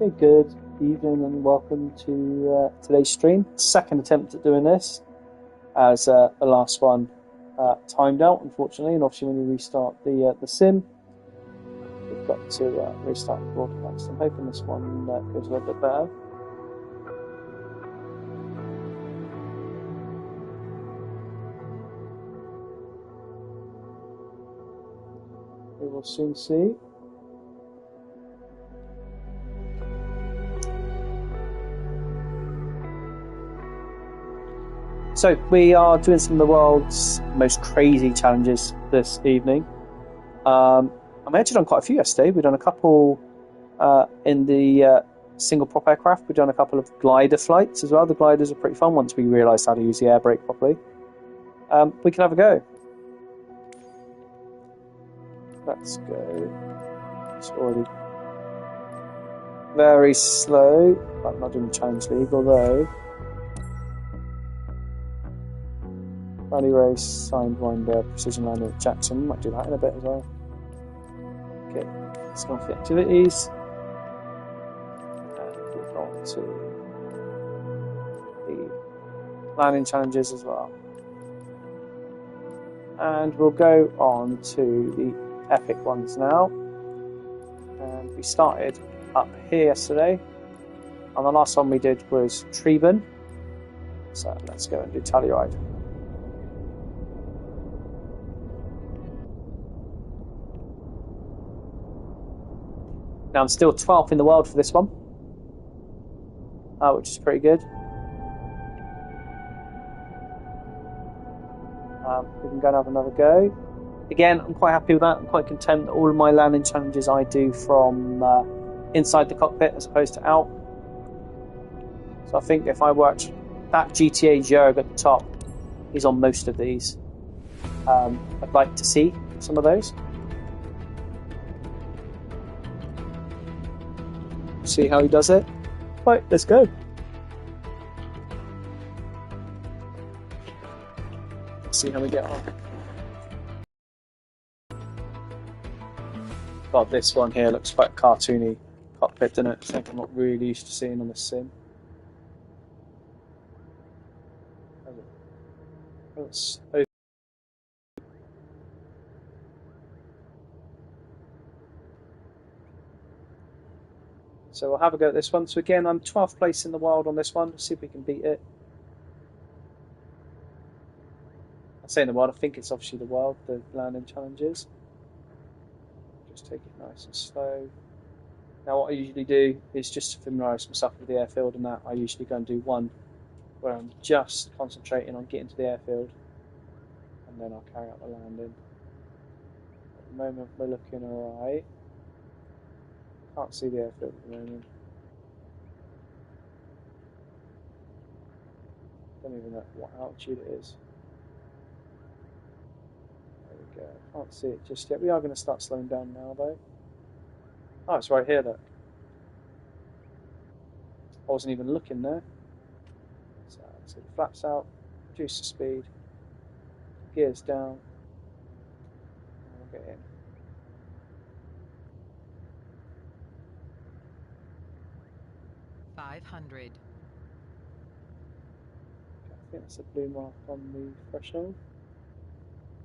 Okay, good evening and welcome to today's stream. Second attempt at doing this, as the last one timed out, unfortunately. And obviously, when you restart the sim, you've got to restart the broadcast. I'm hoping this one goes a little bit better. We will soon see. So we are doing some of the world's most crazy challenges this evening. We actually done quite a few yesterday. We've done a couple in the single prop aircraft. We've done a couple of glider flights as well. The gliders are pretty fun once we realised how to use the air brake properly. We can have a go. Let's go. It's already very slow. I'm not doing the Challenge League, although Rally Race, Sidewinder, Precision Landing at Jackson. Might do that in a bit as well. Okay, let's go off the activities. And we've got to the landing challenges as well. And we'll go on to the epic ones now. And we started up here yesterday. And the last one we did was Treeben. So let's go and do Telluride. Now I'm still 12th in the world for this one, which is pretty good. We can go and have another go. Again, I'm quite happy with that. I'm quite content that all of my landing challenges I do from inside the cockpit as opposed to out. So I think if I worked that GTA Zerg at the top, he's on most of these. I'd like to see some of those. See how he does it. Right, let's go. See how we get on. God, this one here looks quite cartoony cockpit, doesn't it? Something I'm not really used to seeing on this sim. So we'll have a go at this one. So again, I'm 12th place in the world on this one. Let's see if we can beat it. I say in the world, I think it's obviously the world, the landing challenges. Just take it nice and slow. Now what I usually do is just to familiarise myself with the airfield and that, I usually go and do one where I'm just concentrating on getting to the airfield and then I'll carry out the landing. At the moment we're looking alright. Can't see the airfield at the moment. Don't even know what altitude it is. There we go. Can't see it just yet. We are going to start slowing down now though. Oh, it's right here, look. I wasn't even looking there. So the flaps out, reduce the speed, gears down, and we'll get in. .500. I think that's a blue mark on the threshold.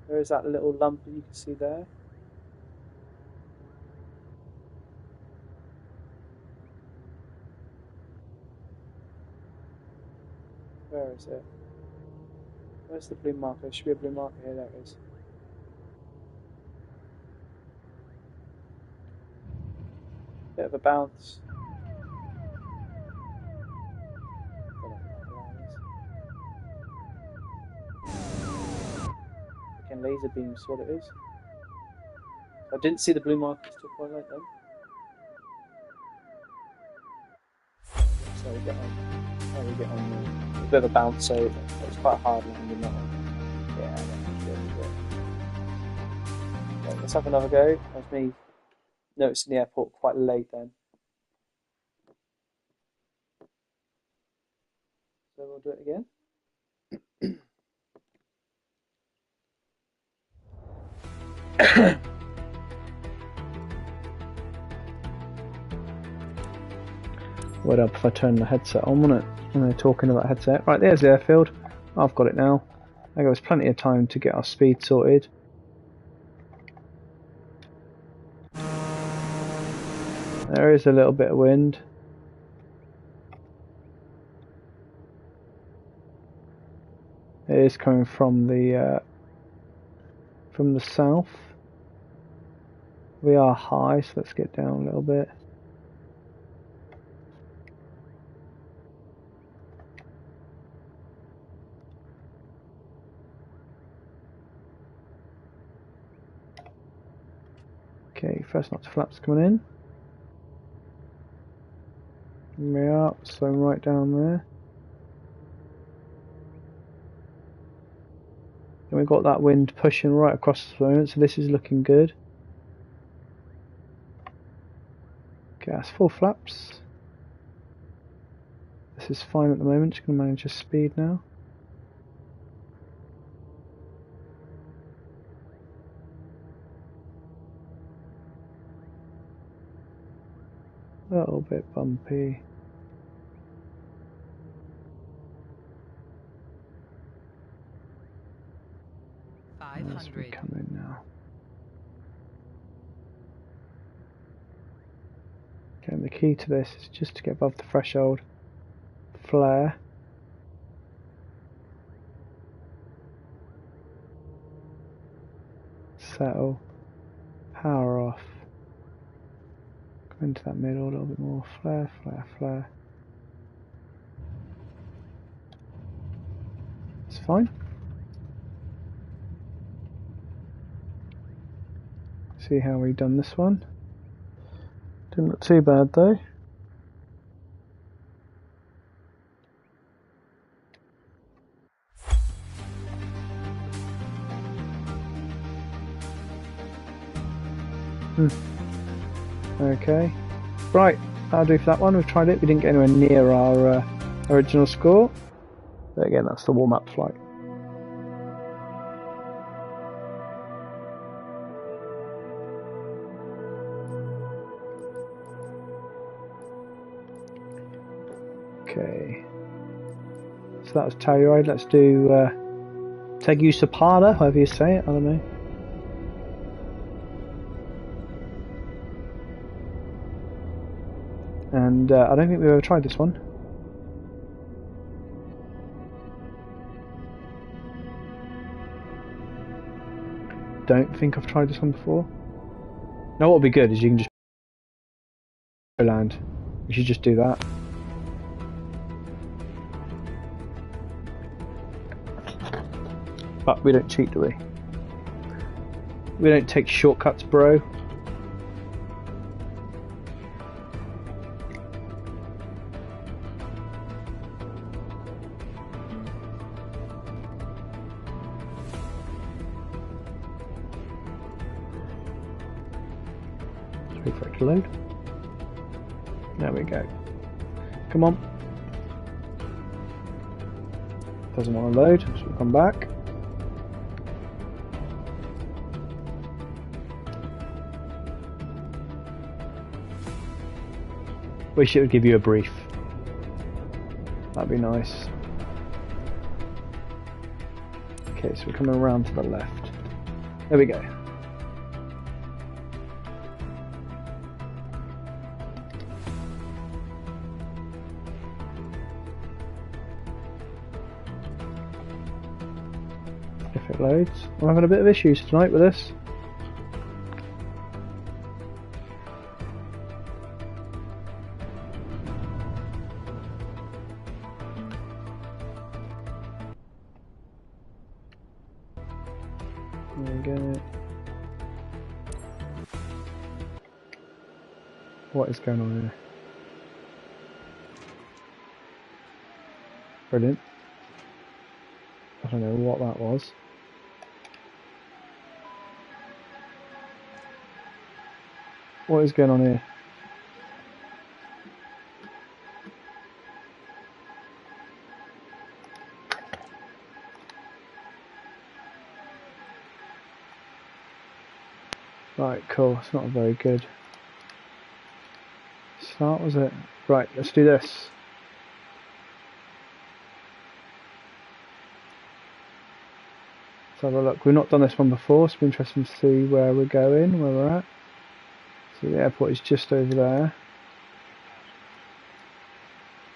There is that little lump that you can see there. Where is it? Where's the blue marker? There should be a blue marker here. There it is. Bit of a bounce. Again, laser beams, what it is. I didn't see the blue markers till quite late then. So we get on. How we get on there? A bit of a bounce, so it's quite a hard landing that one. Yeah, good. Okay, let's have another go. That's me noticing the airport quite late then. So we'll do it again. Would up if I turn the headset on, wouldn't it? When they're talking about headset. Right, there's the airfield. I've got it now. I think there's plenty of time to get our speed sorted. There is a little bit of wind. It is coming from the south. We are high, so let's get down a little bit. Okay, first notch flaps coming in. We are, so right down there. And we've got that wind pushing right across the moment, so this is looking good. Okay, that's full flaps. This is fine at the moment, just going to manage the speed now. A little bit bumpy. As we come in now. Okay, and the key to this is just to get above the threshold. Flare. Settle. Power off. Go into that middle a little bit more. Flare, flare, flare. It's fine. See how we've done this one. Didn't look too bad though. Okay. Right, that'll do for that one. We've tried it. We didn't get anywhere near our original score. But again, that's the warm-up flight. Okay. So that was Telluride. Let's do Tegucigalpa, however you say it. I don't know. And I don't think we've ever tried this one. Don't think I've tried this one before. Now what would be good is you can just land. We should just do that. But we don't cheat, do we? We don't take shortcuts, bro. Wait for it to load. There we go. Come on. Doesn't want to load, so we'll come back. Wish it would give you a brief. That'd be nice. Okay, so we're coming around to the left. There we go. If it loads. I'm having a bit of issues tonight with this. What is going on here? Brilliant. I don't know what that was. What is going on here? Right, cool. It's not very good. Start, was it? Right, let's do this. Let's have a look. We've not done this one before, so it'll be interesting to see where we're going, where we're at. So the airport is just over there.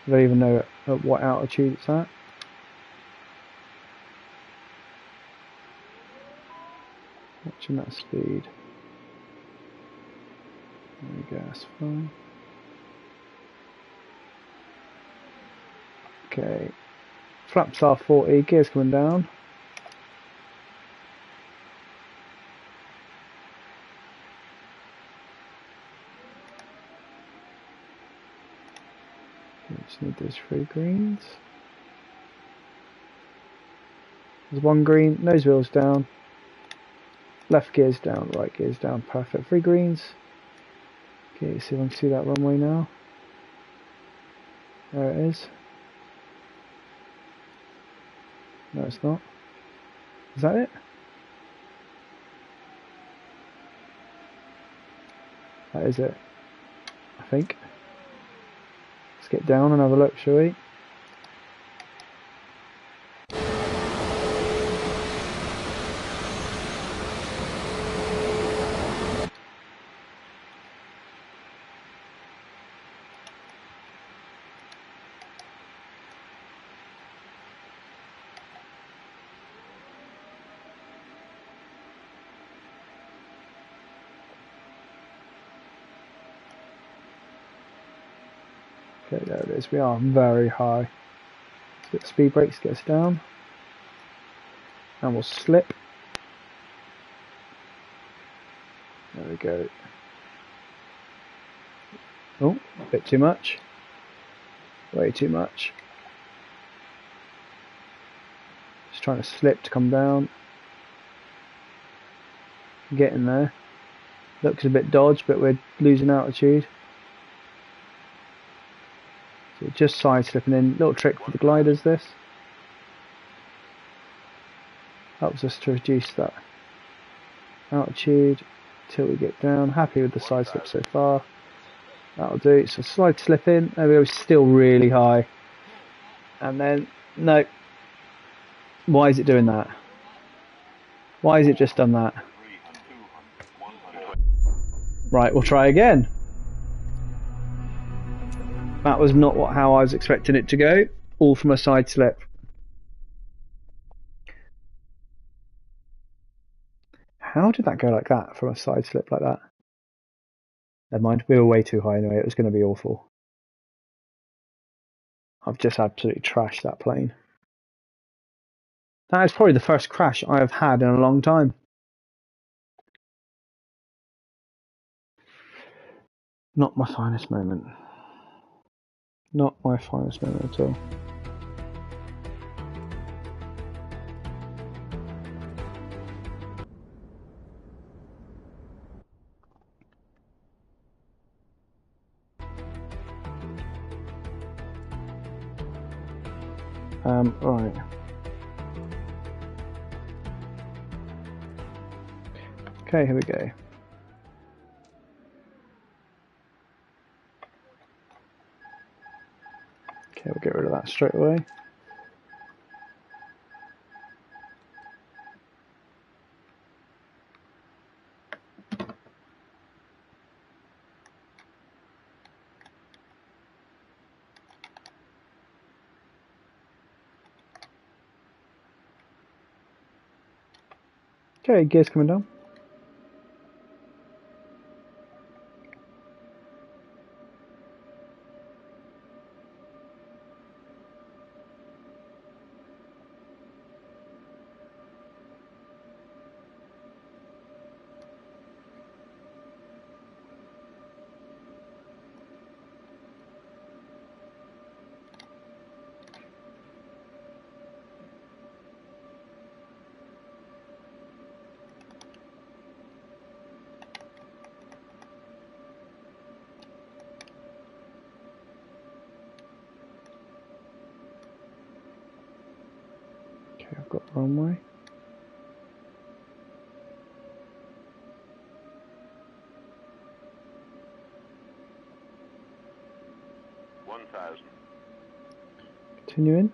I don't even know at what altitude it's at. Watching that speed. There we go, that's fine. Okay. Flaps are 40, gears coming down. Just need those 3 greens. There's 1 green, nose wheels down. Left gear's down, right gear's down, perfect. 3 greens. Okay, see if I can see that runway now. There it is. No, it's not. Is that it? That is it, I think. Let's get down and have a look, shall we? Okay, there it is. We are very high. Let's get the speed brakes, get us down. And we'll slip. There we go. Oh, a bit too much. Way too much. Just trying to slip to come down. Getting there. Looks a bit dodged, but we're losing altitude. So just side slipping in. Little trick for the gliders, this. Helps us to reduce that altitude till we get down. Happy with the side slip so far. That'll do. So slide slip in. There we go. Still really high. And then, no. Why is it doing that? Why has it just done that? Right, we'll try again. That was not how I was expecting it to go. All from a side slip. How did that go like that from a side slip like that? Never mind, we were way too high anyway. It was going to be awful. I've just absolutely trashed that plane. That is probably the first crash I have had in a long time. Not my finest moment. Not my finest moment at all. Right. Okay, here we go. Okay, we'll get rid of that straight away. Okay, gears coming down. Okay, I've got runway. 1,000. Continuing.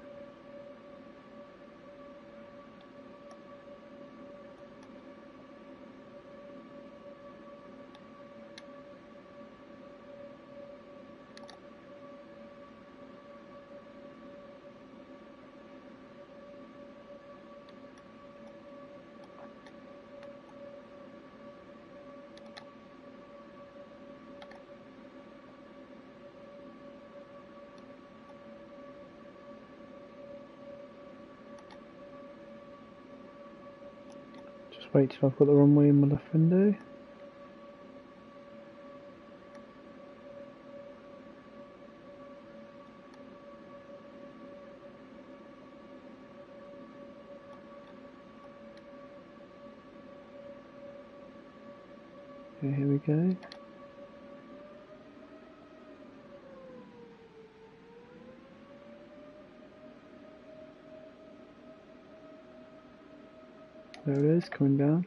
Just wait till I've got the runway in my left window. Okay, here we go. There it is, coming down.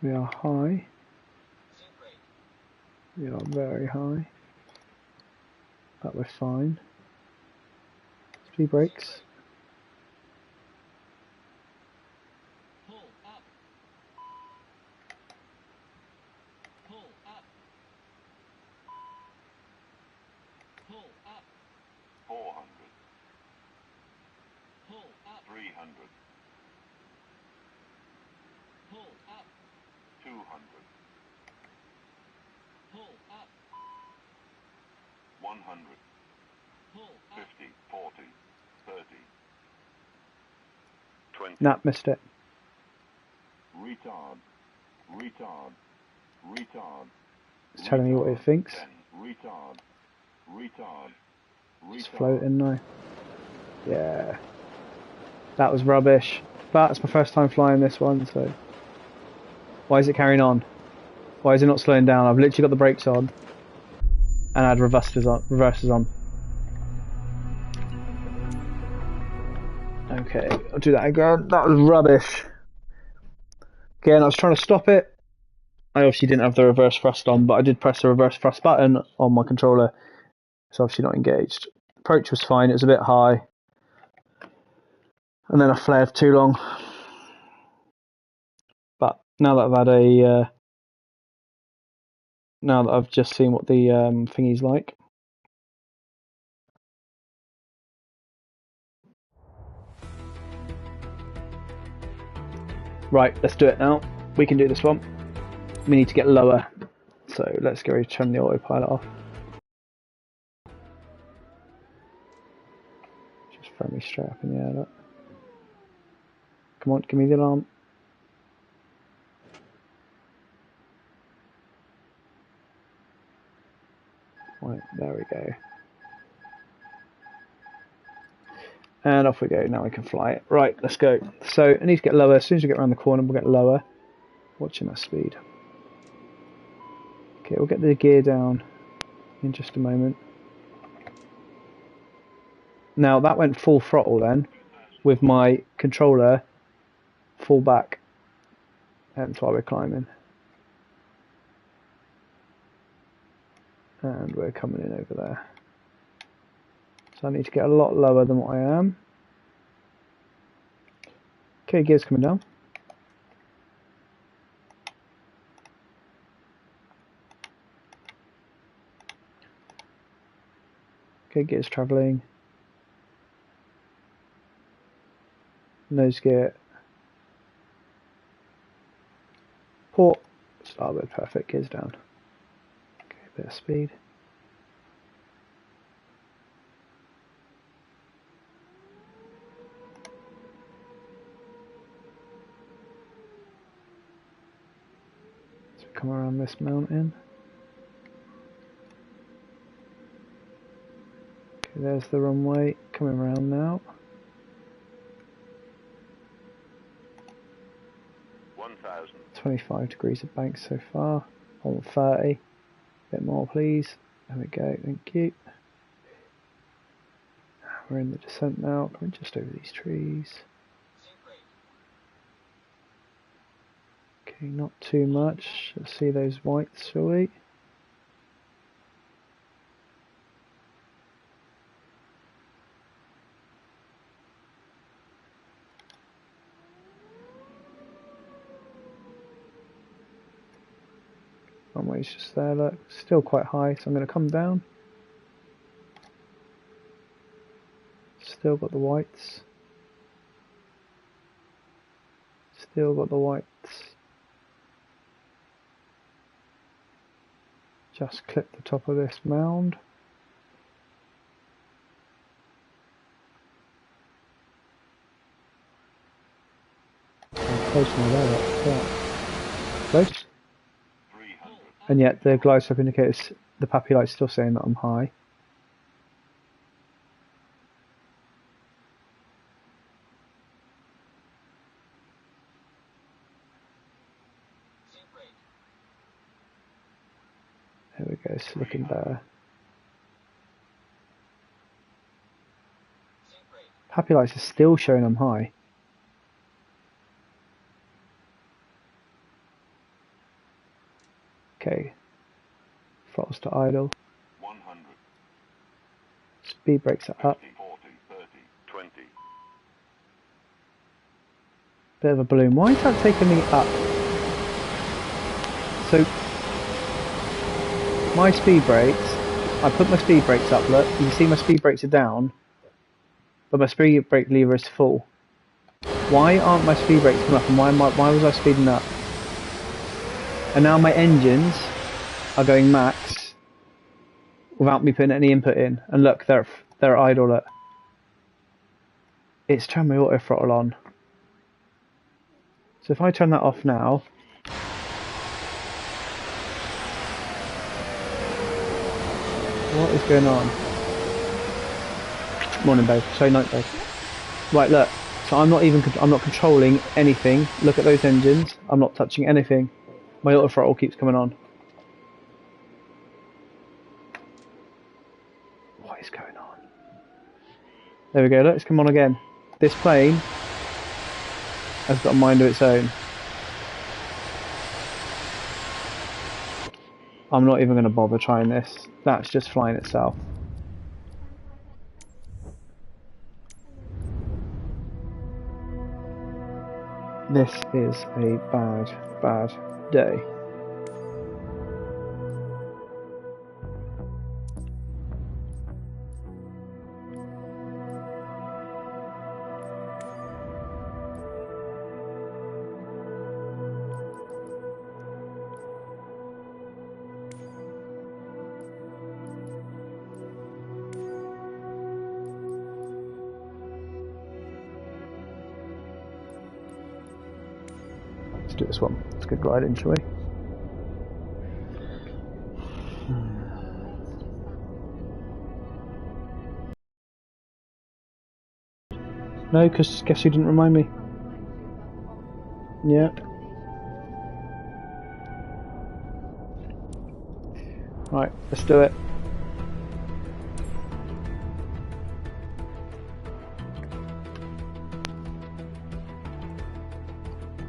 We are high. We are very high. But we're fine. Speed brakes. Pull up. Pull up. Pull up. 400. Pull up. 300. Pull up. 200. Pull up. 100. Pull up. 50. 40. 30. 20. Nah, missed it. Retard. Retard. Retard. It's telling me what it thinks. 10. Retard. Retard. It's Retard. floating now. Yeah. That was rubbish. But it's my first time flying this one, so... Why is it carrying on? Why is it not slowing down? I've literally got the brakes on. And I had reversers on. Okay, I'll do that again. That was rubbish. Again, I was trying to stop it. I obviously didn't have the reverse thrust on, but I did press the reverse thrust button on my controller. It's obviously not engaged. Approach was fine, it was a bit high. And then I flared too long. But now that I've had now that I've just seen what the thingy's like. Right, let's do it now. We can do this one. We need to get lower. So let's go turn the autopilot off. Just throw me straight up in the air, look. Come on, give me the alarm. Right, there we go. And off we go, now we can fly it. Right, let's go. So I need to get lower. As soon as we get around the corner, we'll get lower. Watching that speed. Okay, we'll get the gear down in just a moment. Now that went full throttle then, with my controller full back. That's why we're climbing. And we're coming in over there. So I need to get a lot lower than what I am. Okay, gear's coming down. Okay, gear's travelling. Nose gear. Port. Starboard, perfect, gear's down. Okay, a bit of speed. So come around this mountain. Okay, there's the runway, coming around now. 1,000. 25 degrees of bank so far. I want 30. A bit more, please. There we go, thank you. We're in the descent now, coming just over these trees. Okay, not too much. Let's see those whites, shall we? Runway's just there, look. Still quite high, so I'm going to come down. Still got the whites. Still got the whites. Just clip the top of this mound. I'm close now there, that's that. Close. 300. And yet the glide slope indicators, the PAPI light's still saying that I'm high. There we go, it's looking better. PAPI lights are still showing I'm high. Okay. Throttles to idle. 100. Speed brakes are up. 50, 40, 30, 20. Bit of a balloon. Why is that taking me up? So, my speed brakes, I put my speed brakes up, look, you can see my speed brakes are down, but my speed brake lever is full. Why aren't my speed brakes coming up, and why was I speeding up? And now my engines are going max without me putting any input in, and look, they're idle, look. It's turned my auto throttle on. So if I turn that off now, what is going on? Morning, babe. Sorry, night, babe. Right, look. So I'm not controlling anything. Look at those engines. I'm not touching anything. My auto throttle keeps coming on. What is going on? There we go. Look, it's come on again. This plane has got a mind of its own. I'm not even going to bother trying this. That's just flying itself. This is a bad day. Let's do this one. Let's get gliding, shall we? No, because guess who didn't remind me? Yeah. Right, let's do it.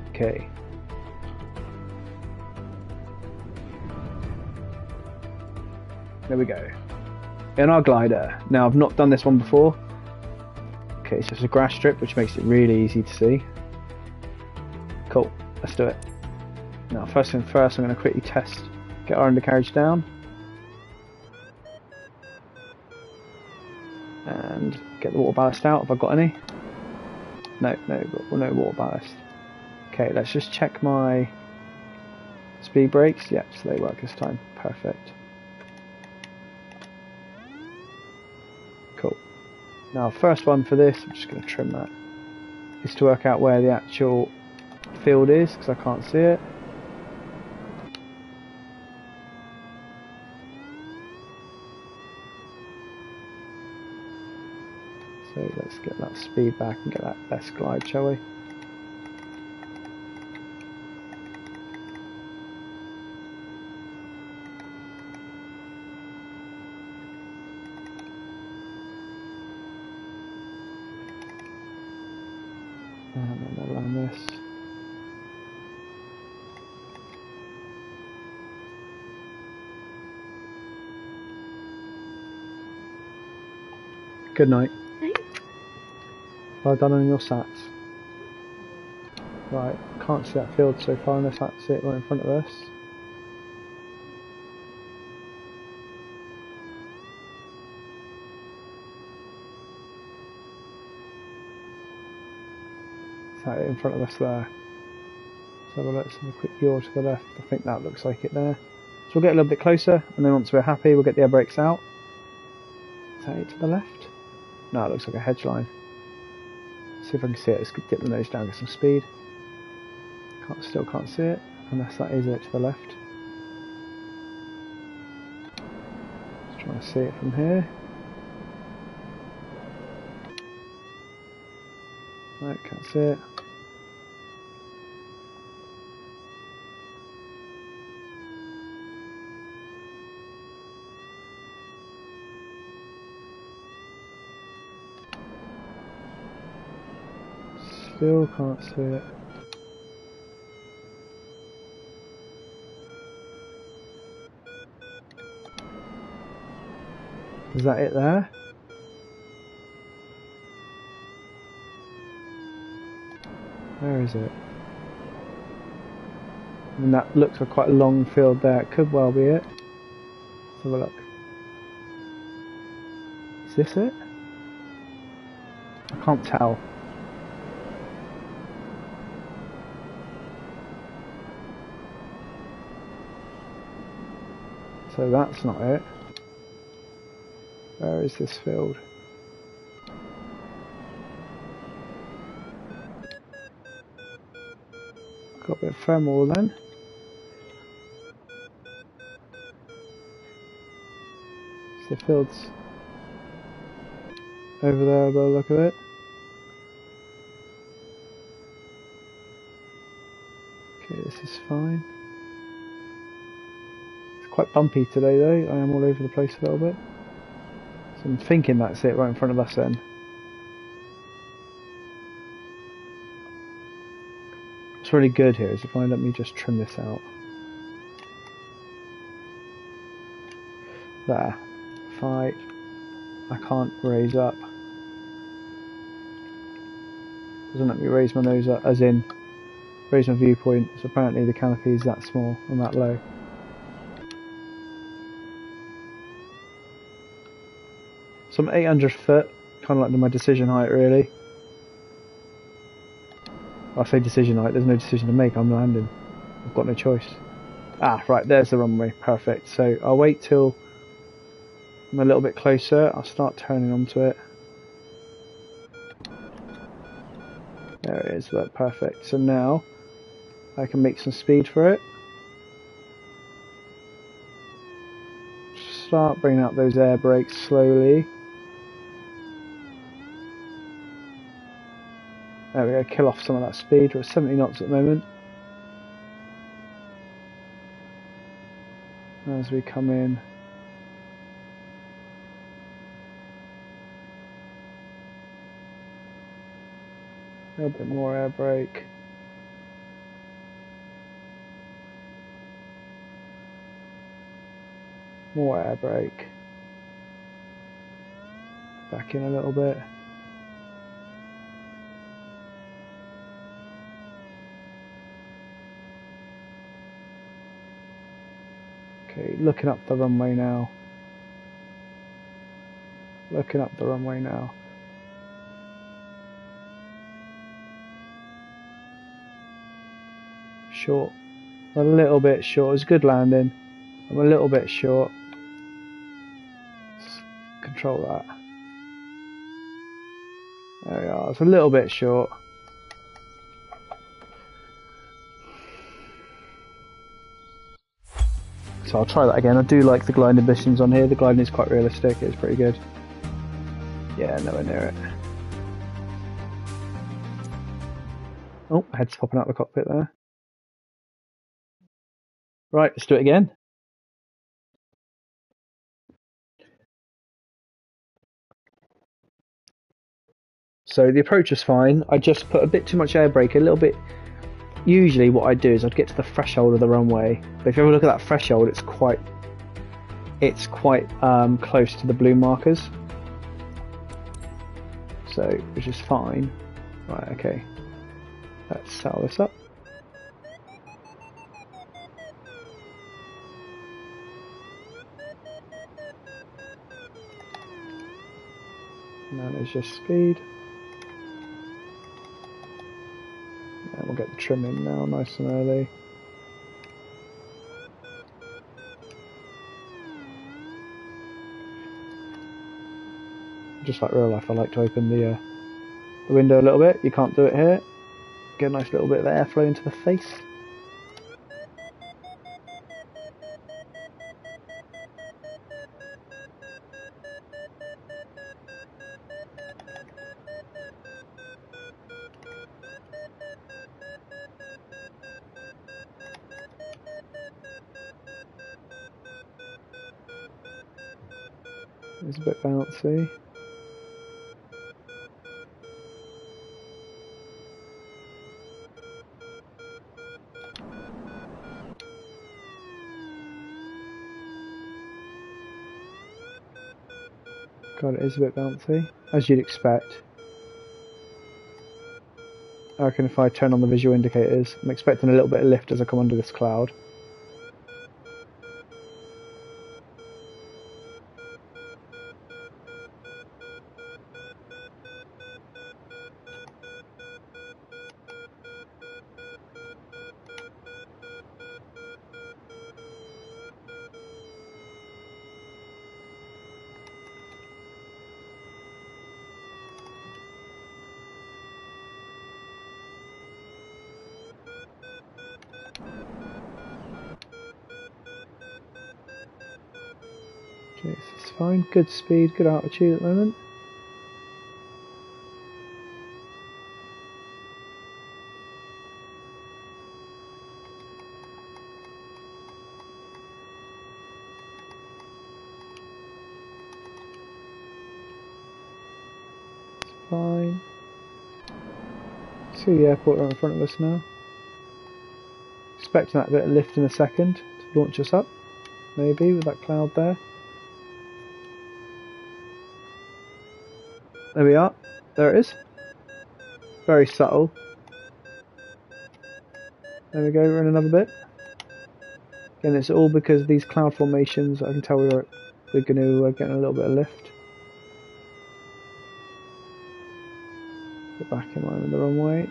Okay. There we go. In our glider. Now I've not done this one before. Okay, so it's a grass strip which makes it really easy to see. Cool, let's do it. Now first thing first, I'm going to quickly test, get our undercarriage down. And get the water ballast out if I've got any. No water ballast. Okay, let's just check my speed brakes. Yep, so they work this time. Perfect. Cool. Now, first one for this, I'm just going to trim that, is to work out where the actual field is, because I can't see it. So let's get that speed back and get that best glide, shall we? And then we'll land this. Good night. Well done on your sats. Right, can't see that field so far unless that's it right in front of us. Is that it in front of us there? So let's have a quick yaw to the left. I think that looks like it there. So we'll get a little bit closer, and then once we're happy, we'll get the air brakes out. Is that it to the left? No, it looks like a hedge line. See if I can see it. Let's dip the nose down, get some speed. Still can't see it, unless that is it to the left. Just trying to see it from here. Right, can't see it. Still can't see it. Is that it there? Where is it? I mean, that looks like quite a long field there. It could well be it. Let's have a look. Is this it? I can't tell. So that's not it. Where is this field? Got a bit of thermal then. So the field's over there by the look of it. Okay, this is fine. It's quite bumpy today though. I am all over the place a little bit. So I'm thinking that's it right in front of us then. What's really good here is if I let me just trim this out. There. If I can't raise up. Doesn't let me raise my nose up, as in raise my viewpoint. So apparently the canopy is that small and that low. So I'm 800 foot, kind of like my decision height really. I say decision height, there's no decision to make, I'm landing. I've got no choice. Ah, right, there's the runway, perfect. So I'll wait till I'm a little bit closer, I'll start turning onto it. There it is, that's perfect. So now I can make some speed for it. Start bringing out those air brakes slowly. There we go, kill off some of that speed. We're at 70 knots at the moment. As we come in, a little bit more air brake. More air brake. Back in a little bit. Okay, looking up the runway now. Looking up the runway now. Short. A little bit short. It's a good landing. I'm a little bit short. Let's control that. There we are. It's a little bit short. So I'll try that again. I do like the glide ambitions on here. The gliding is quite realistic. It's pretty good. Yeah, nowhere near it. Oh, head's popping out of the cockpit there. Right, let's do it again. So the approach is fine. I just put a bit too much air brake, a little bit. Usually what I'd do is I'd get to the threshold of the runway. But if you ever look at that threshold, it's quite close to the blue markers. So, which is fine. Right, okay. Let's settle this up. Manage your speed. And we'll get the trim in now, nice and early. Just like real life, I like to open the window a little bit. You can't do it here. Get a nice little bit of airflow into the face. It's a bit bouncy. God, it is a bit bouncy, as you'd expect. I reckon if I turn on the visual indicators, I'm expecting a little bit of lift as I come under this cloud. Okay, this is fine. Good speed, good altitude at the moment. It's fine. See the airport right in front of us now. Expecting that bit of lift in a second to launch us up, maybe, with that cloud there. There we are. There it is. Very subtle. There we go, we're in another bit. Again, it's all because of these cloud formations. I can tell we're going to get a little bit of lift. Get back in line with the runway.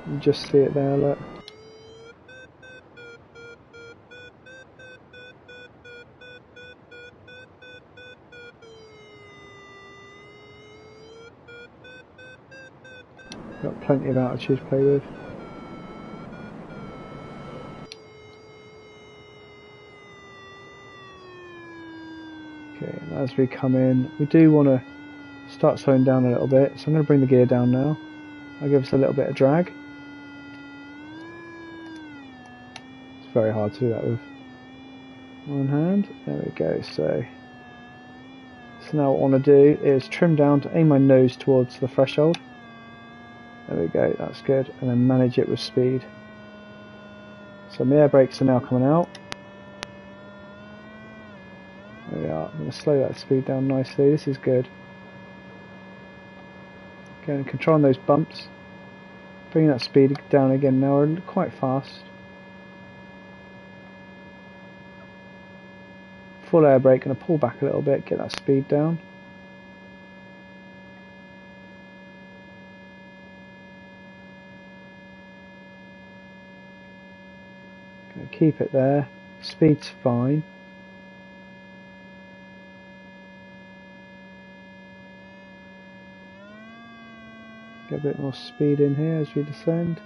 You just see it there, look. Got plenty of altitude to play with. Okay, and as we come in, we do want to start slowing down a little bit, so I'm going to bring the gear down now. I'll give us a little bit of drag. It's very hard to do that with one hand. There we go. So now what I want to do is trim down to aim my nose towards the threshold. There we go, that's good. And then manage it with speed. So my air brakes are now coming out. There we are. I'm going to slow that speed down nicely. This is good. Again, controlling those bumps. Bring that speed down again now. We're quite fast. Full air brake, going to pull back a little bit, get that speed down. Going to keep it there. Speed's fine. Get a bit more speed in here as we descend.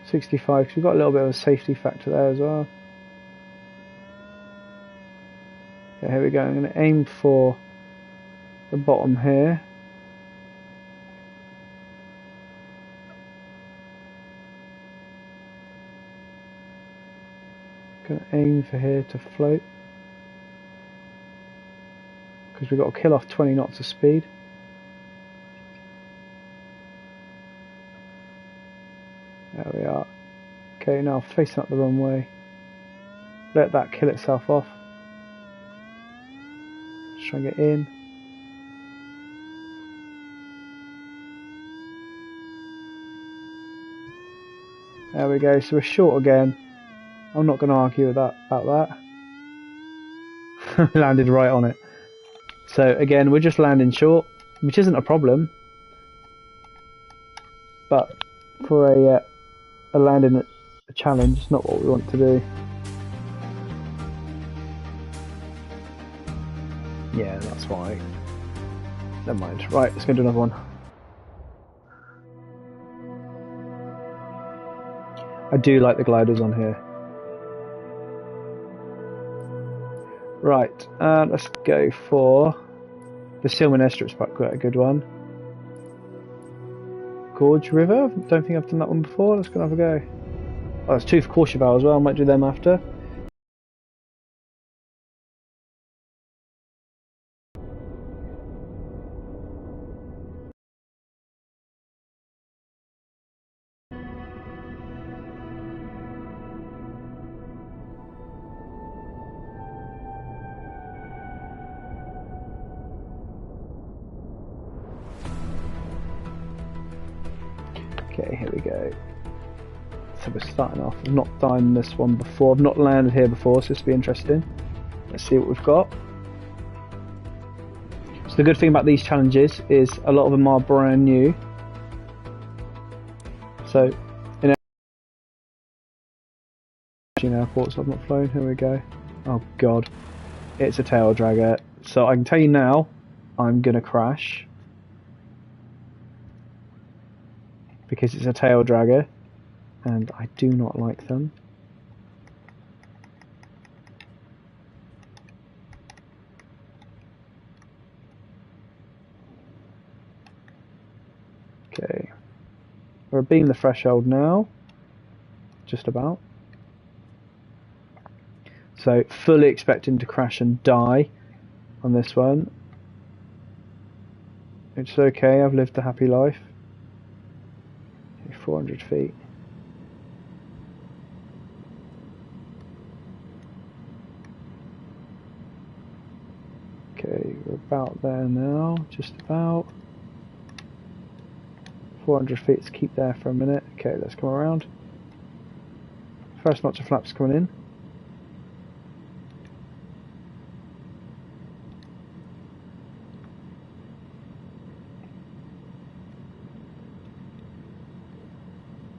65, because we've got a little bit of a safety factor there as well. Okay, here we go. I'm going to aim for the bottom here. Going to aim for here to float. because we've got to kill off 20 knots of speed. There we are. Okay, now facing up the runway. Let that kill itself off. Just try and get in. There we go, so we're short again. I'm not going to argue with that about that. Landed right on it. So again, we're just landing short, which isn't a problem. But for a landing a challenge, it's not what we want to do. Yeah, that's why. Never mind. Right, let's go do another one. I do like the gliders on here. Right, let's go for the Silman Airstrip's quite a good one. Gorge River? Don't think I've done that one before. Let's go and have a go. Oh, there's two for Courchevel as well. I might do them after. Okay, here we go. So we're starting off. I've not done this one before. I've not landed here before, so this will be interesting. Let's see what we've got. So the good thing about these challenges is a lot of them are brand new. So in airports I've not flown. Here we go. Oh god, it's a tail dragger. So I can tell you now, I'm gonna crash because it's a tail dragger, and I do not like them. Okay, we're beating the threshold now, just about. So fully expecting to crash and die on this one. It's okay, I've lived a happy life. 400 feet. Okay, we're about there now, just about. 400 feet to keep there for a minute. Okay, let's come around. First notch of flaps coming in.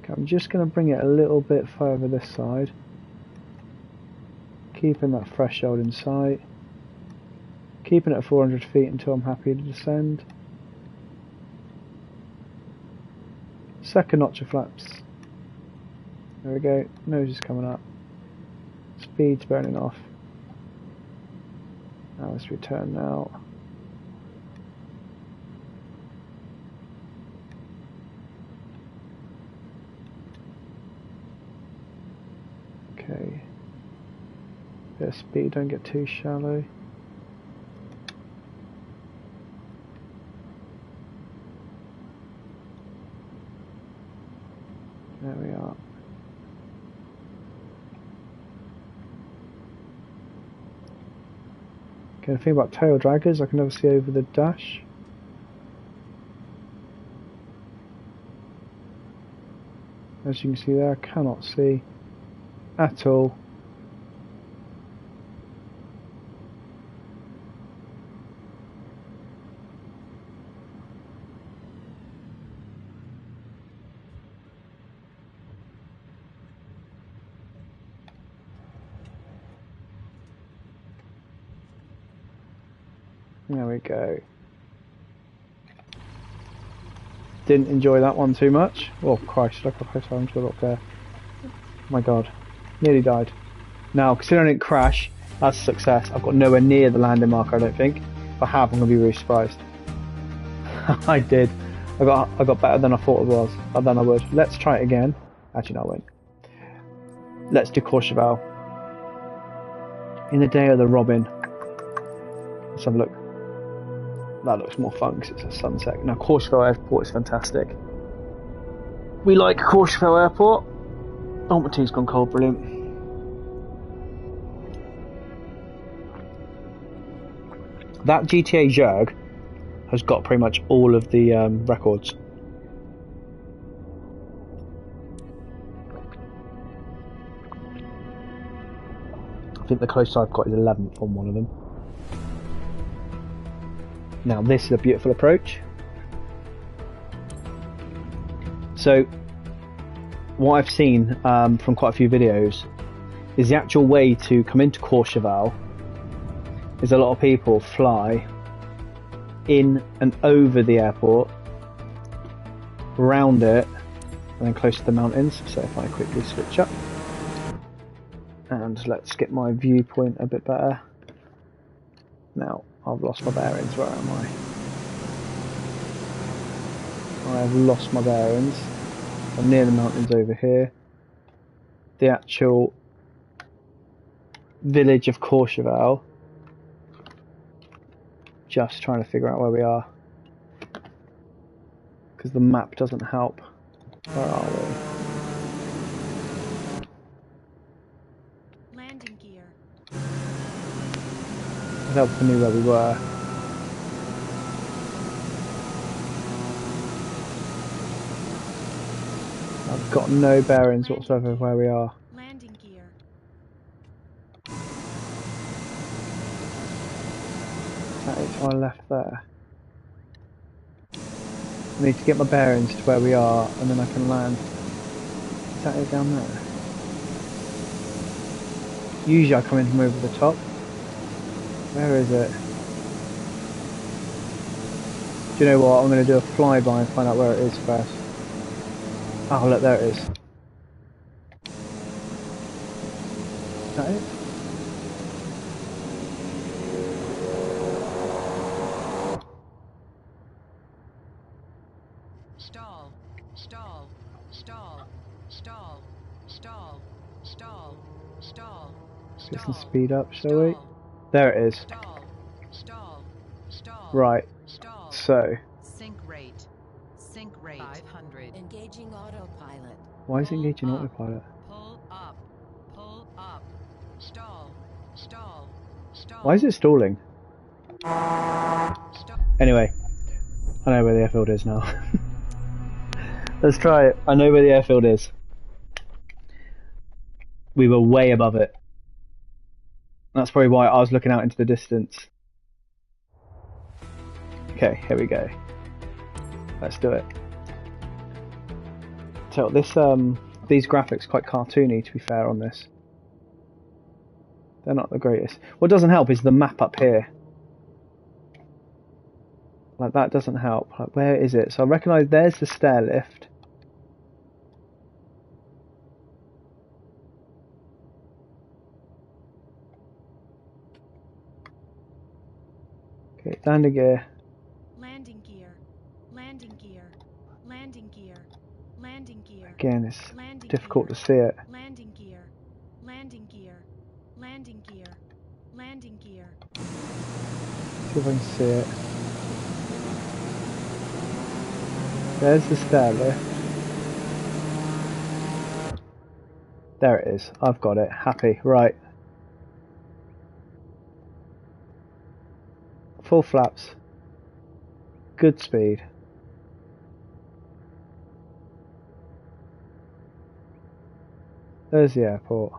Okay, I'm just going to bring it a little bit further this side. Keeping that threshold in sight. Keeping it at 400 feet until I'm happy to descend. Second notch of flaps. There we go, nose is coming up. Speed's burning off. Now let's return now. Okay. Bit of speed, don't get too shallow. There we are. Okay, the thing about tail draggers, I can never see over the dash. As you can see there, I cannot see at all. There we go. Didn't enjoy that one too much. Oh Christ, look how close I am to the rock there. My god. Nearly died. Now, considering it crashed, that's a success. I've got nowhere near the landing marker, I don't think. If I have, I'm going to be really surprised. I did. I got better than I thought it was. Than I would. Let's try it again. Actually, no, I won't. Let's do Courchevel. In the day of the Robin. Let's have a look. that looks more fun because it's a sunset. Now Courchevel Airport is fantastic. We like Courchevel Airport. Oh, my tea's gone cold, brilliant. That GTA Zurg has got pretty much all of the records. I think the closest I've got is 11th on one of them. Now this is a beautiful approach. So what I've seen from quite a few videos is the actual way to come into Courchevel is a lot of people fly in and over the airport, around it, and then close to the mountains. So if I quickly switch up, and let's get my viewpoint a bit better. Now, I've lost my bearings. Where am I? I have lost my bearings. I'm near the mountains over here. The actual village of Courchevel. Just trying to figure out where we are. Because the map doesn't help. Where are we? Landing gear. It helped if I knew where we were. I've got no bearings whatsoever of where we are. Landing gear. That is why I left there. I need to get my bearings to where we are and then I can land. Is that it down there? Usually I come in from over the top. Where is it? Do you know what? I'm going to do a flyby and find out where it is first. Oh look, there it is. Is that it? Stall, stall, stall, stall, stall, stall, stall. Get some speed up, shall we? There it is. Stall, stall, stall. Right. Stall. So, Sync rate. Sync rate. 500. Engaging autopilot. why is it engaging autopilot? Pull up. Pull up. Stall. Stall. Stall. Why is it stalling? Stall. Anyway, I know where the airfield is now. Let's try it. I know where the airfield is. We were way above it. That's probably why I was looking out into the distance. Okay, here we go. Let's do it. So this these graphics are quite cartoony, to be fair, on this. They're not the greatest. What doesn't help is the map up here. Like, that doesn't help. Like, where is it? So I recognise there's the stair lift. Okay, landing gear. Landing gear. Landing gear. Landing gear. Landing gear. Again, it's Landing difficult gear. to see it. Landing gear. Landing gear. Landing gear. Landing gear. See if I can see it. There's the stair lift. There it is. I've got it. Happy. Right. Full flaps. Good speed. There's the airport.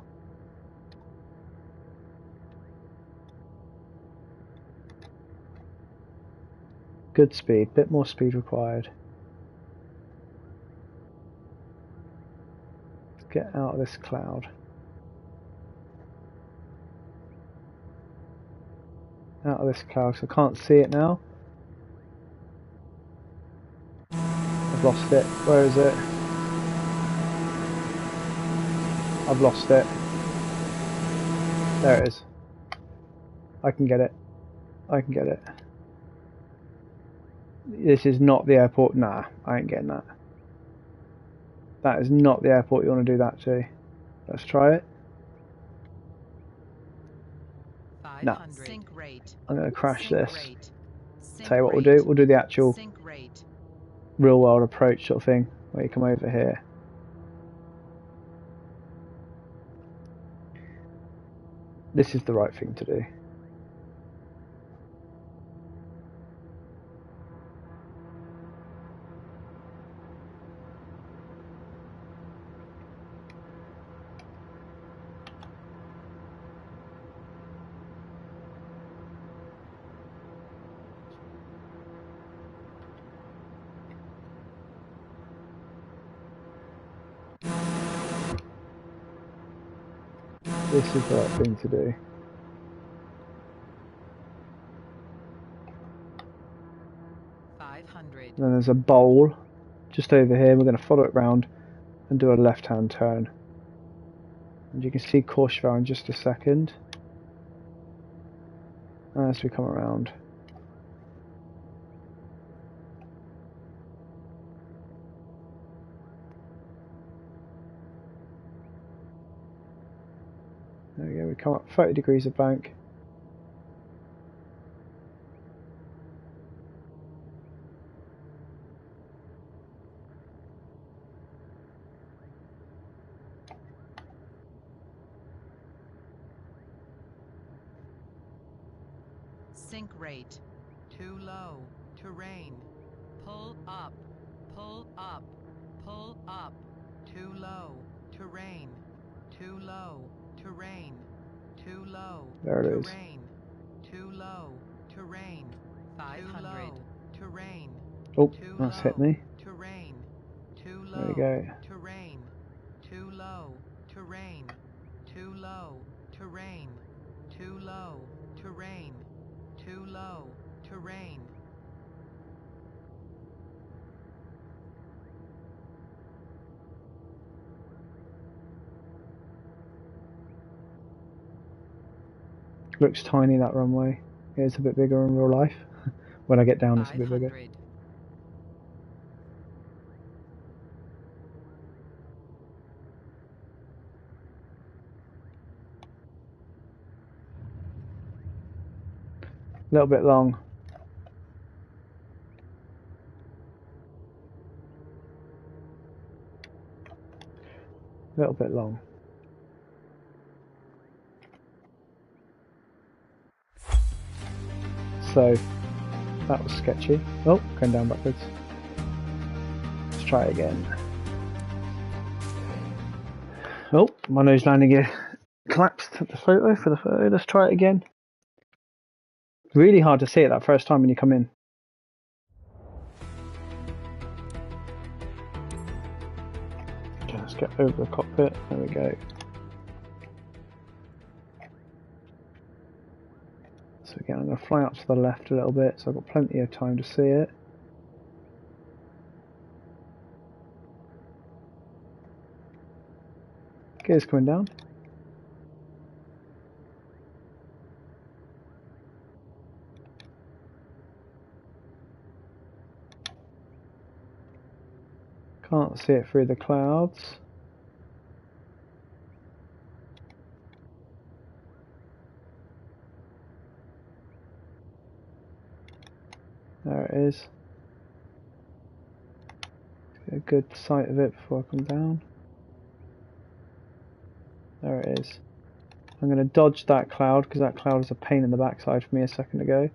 Good speed. Bit more speed required. Let's get out of this cloud. Out of this cloud, so I can't see it now. I've lost it. Where is it? I've lost it. There it is. I can get it. I can get it. This is not the airport. Nah, I ain't getting that. That is not the airport you want to do that to. Let's try it. No. 500. Sync rate. I'm going to crash Sync this. rate. Sync tell you what we'll do. We'll do the actual Sink rate. real world approach sort of thing, where you come over here. This is the right thing to do. This is the right thing to do. $500. Then there's a bowl just over here. We're going to follow it round and do a left-hand turn. And you can see Courchevel in just a second as we come around. There we go, we come up 30 degrees of bank. Sink rate. Too low. Terrain. Pull up. Pull up. Pull up. Too low. Terrain. Too low. Terrain. Too low. There it is. Terrain. Too low. Terrain. 500. Terrain. Oh, Too that's low. hit me. Terrain. Too low. There we go. Terrain. Too low. Terrain. Too low. Terrain. Too low. Terrain. Too low. Terrain. Looks tiny, that runway. It's a bit bigger in real life. When I get down, it's a bit bigger. 500. A little bit long. A little bit long. So that was sketchy. Oh, going down backwards. Let's try it again. Oh, my nose landing gear collapsed at the photo for the photo. Let's try it again. Really hard to see it that first time when you come in. Okay, let's get over the cockpit. There we go. So again, I'm going to fly up to the left a little bit, so I've got plenty of time to see it. Gears coming down. Can't see it through the clouds. There it is. Get a good sight of it before I come down. There it is. I'm going to dodge that cloud because that cloud was a pain in the backside for me a second ago.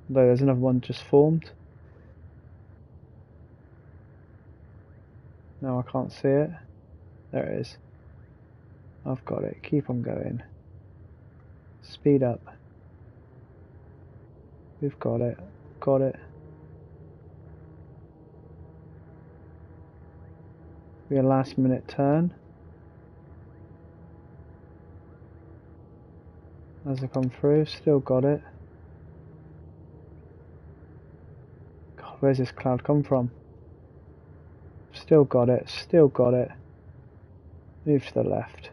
Although there's another one just formed. Now I can't see it. There it is. I've got it. Keep on going. Speed up. We've got it. Got it. Be a last minute turn. As I come through, still got it. God, where's this cloud come from? Still got it, still got it. Move to the left.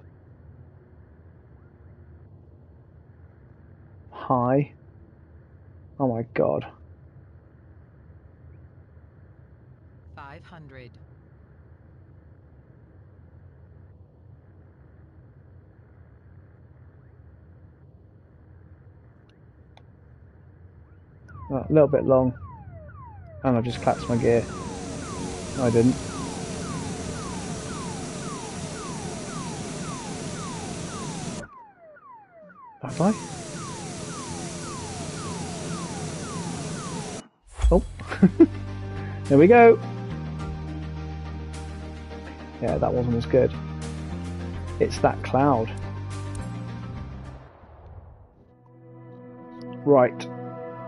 High. Oh my god. 500. A little bit long. And I just collapsed my gear. No, I didn't. Have I? Oh. There we go. Yeah, that wasn't as good. It's that cloud. Right.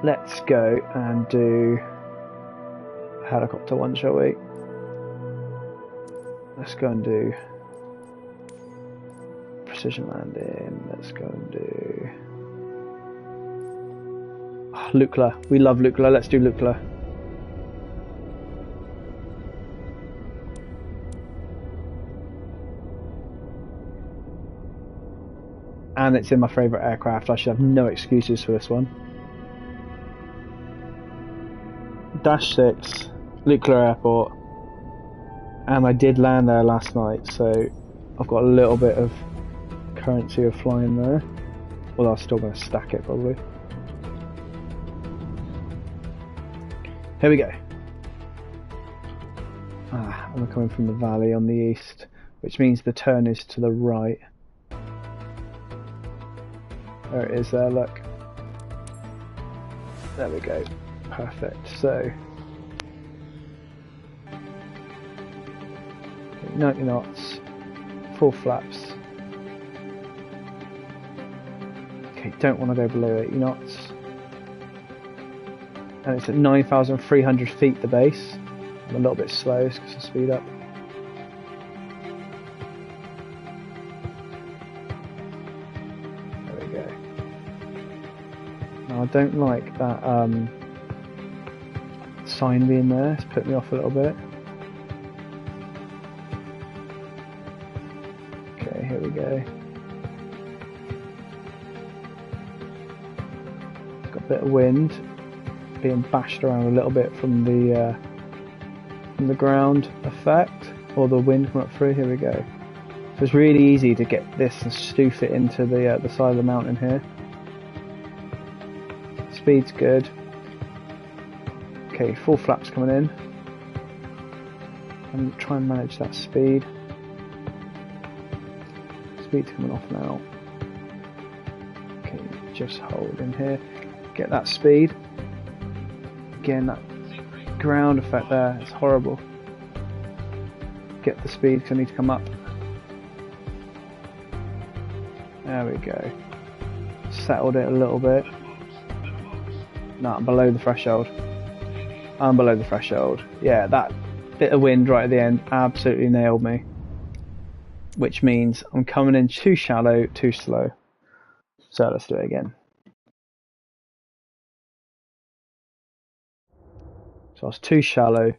Let's go and do helicopter one, shall we? Let's go and do precision landing. Let's go and do Lukla. We love Lukla. Let's do Lukla. And it's in my favourite aircraft. I should have no excuses for this one. Dash 6, Lukla Airport, and I did land there last night, so I've got a little bit of currency of flying there. Although I'm still going to stack it probably. Here we go. And we're coming from the valley on the east, which means the turn is to the right. There it is there, look. There we go. Perfect. So 90 knots, full flaps. Okay, don't want to go below 80 knots. And it's at 9,300 feet the base. I'm a little bit slow because of speed up. There we go. Now I don't like that sign being there. It's put me off a little bit. Okay, here we go. Got a bit of wind, being bashed around a little bit from the ground effect, or the wind coming up through. Here we go. So it's really easy to get this and stoof it into the side of the mountain here. Speed's good. Okay, full flaps coming in. And try and manage that speed. Speed's coming off now. Okay, just hold in here. Get that speed. Again, that ground effect there, it's horrible. Get the speed because I need to come up. There we go. Settled it a little bit. No, I'm below the threshold. I'm below the threshold. Yeah, that bit of wind right at the end absolutely nailed me. Which means I'm coming in too shallow, too slow. So let's do it again. So I was too shallow,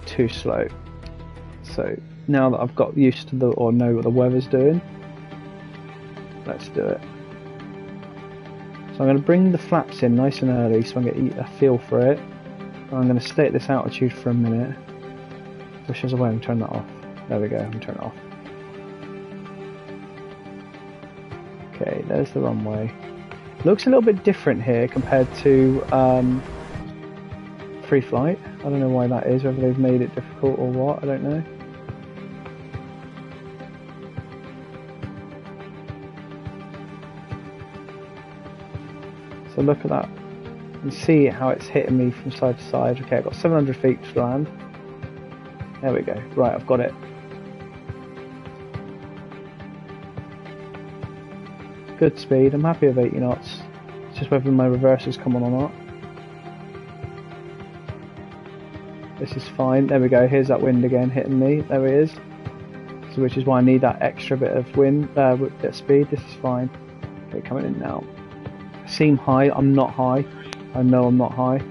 too slow. So now that I've got used to or know what the weather's doing, let's do it. So I'm going to bring the flaps in nice and early so I can get a feel for it. And I'm going to stay at this altitude for a minute. Which is a way I'm turning that off. There we go, I'm turning it off. Okay, there's the runway. Looks a little bit different here compared to free flight. I don't know why that is, whether they've made it difficult or what, I don't know. So look at that. You can see how it's hitting me from side to side. Okay, I've got 700 feet to land. There we go. Right, I've got it. Good speed. I'm happy with 80 knots. It's just whether my reversers come on or not. This is fine. There we go. Here's that wind again hitting me. There it is. So which is why I need that extra bit of wind, bit of speed. This is fine. Okay, coming in now. I seem high. I'm not high. I know I'm not high.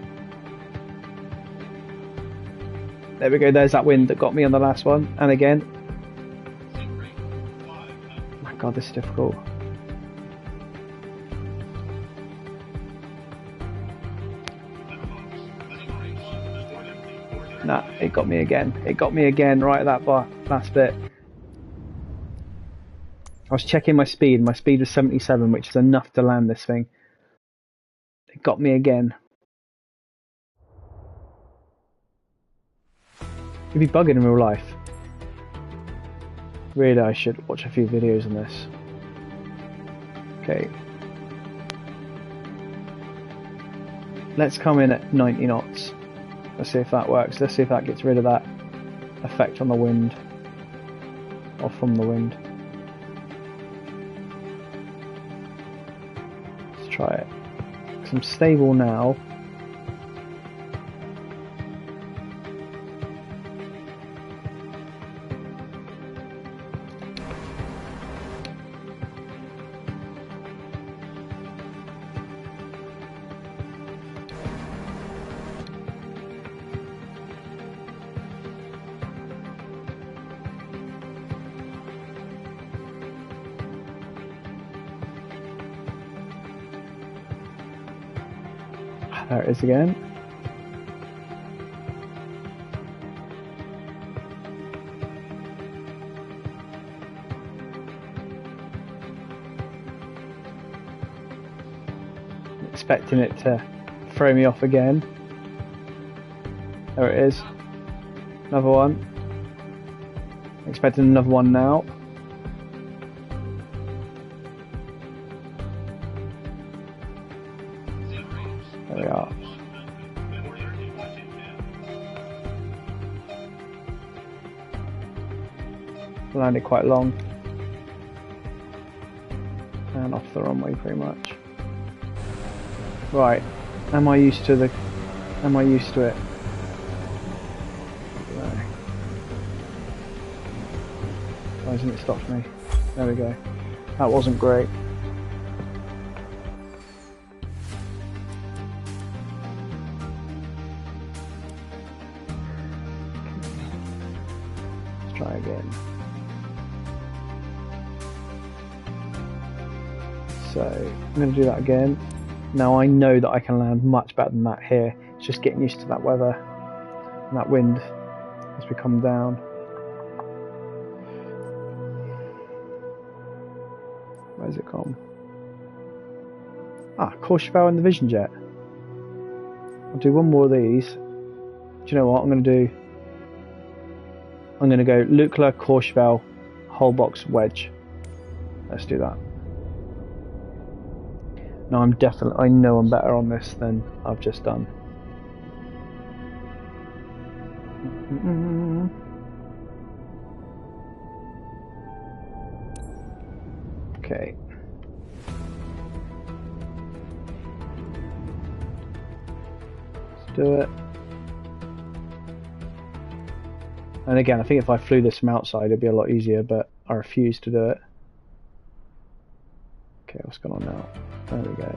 There we go. There's that wind that got me on the last one. And again. Oh my God, this is difficult. Nah, it got me again. It got me again right at that last bit. I was checking my speed. My speed was 77, which is enough to land this thing. It got me again. You'd be bugging in real life. Really, I should watch a few videos on this. Okay. Let's come in at 90 knots. Let's see if that works. Let's see if that gets rid of that effect on the wind. Or from the wind. Let's try it. 'Cause I'm stable now. There it is again. Expecting it to throw me off again. There it is. Another one. Expecting another one now. There we are. Landed quite long. And off the runway pretty much. Right. Am I used to it? No. Why hasn't it stopped me? There we go. That wasn't great. Try again. So I'm going to do that again. Now I know that I can land much better than that here. It's just getting used to that weather and that wind as we come down. Where's it gone? Ah, Courchevel and the Vision Jet. I'll do one more of these. Do you know what I'm going to do? I'm going to go Lukla, Courchevel, whole box wedge. Let's do that. Now I know I'm better on this than I've just done. Okay. Let's do it. And again, I think if I flew this from outside it'd be a lot easier, but I refuse to do it. Okay, what's going on now? There we go.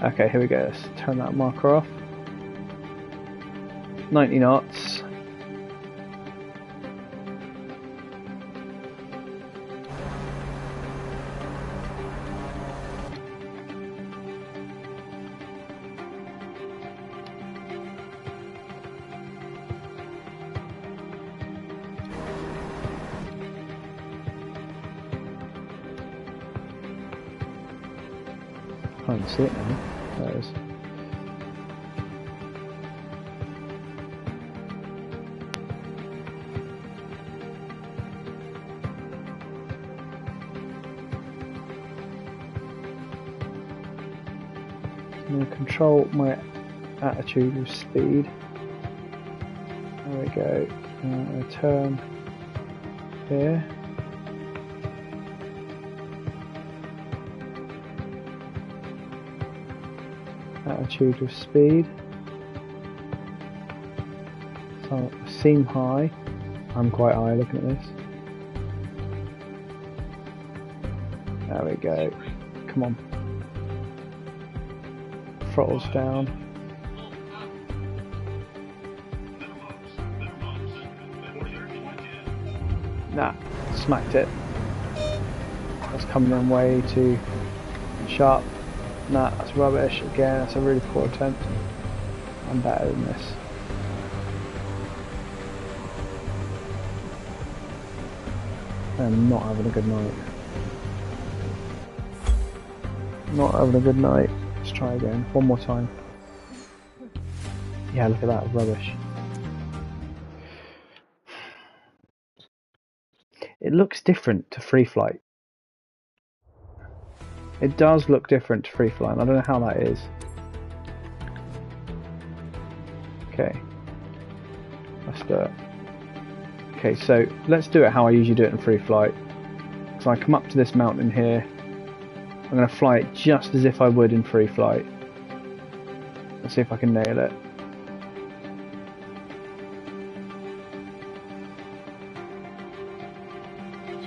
Okay, here we go. Let's turn that marker off. 90 knots. I can't see it now. There it is. I'm going to control my attitude with speed. There we go. I'm going to turn here. Attitude with speed. So seam high. I'm quite high looking at this. There we go. Come on. Throttles down. Nah, smacked it. That's coming in way too sharp. Nah, that's rubbish. Again, that's a really poor attempt. I'm better than this. I'm not having a good night. Not having a good night. Let's try again. One more time. Yeah, look at that. Rubbish. It looks different to free flight. It does look different to free flight. I don't know how that is. Okay. Let's do it. Okay, so let's do it how I usually do it in free flight. So I come up to this mountain here. I'm going to fly it just as if I would in free flight. Let's see if I can nail it.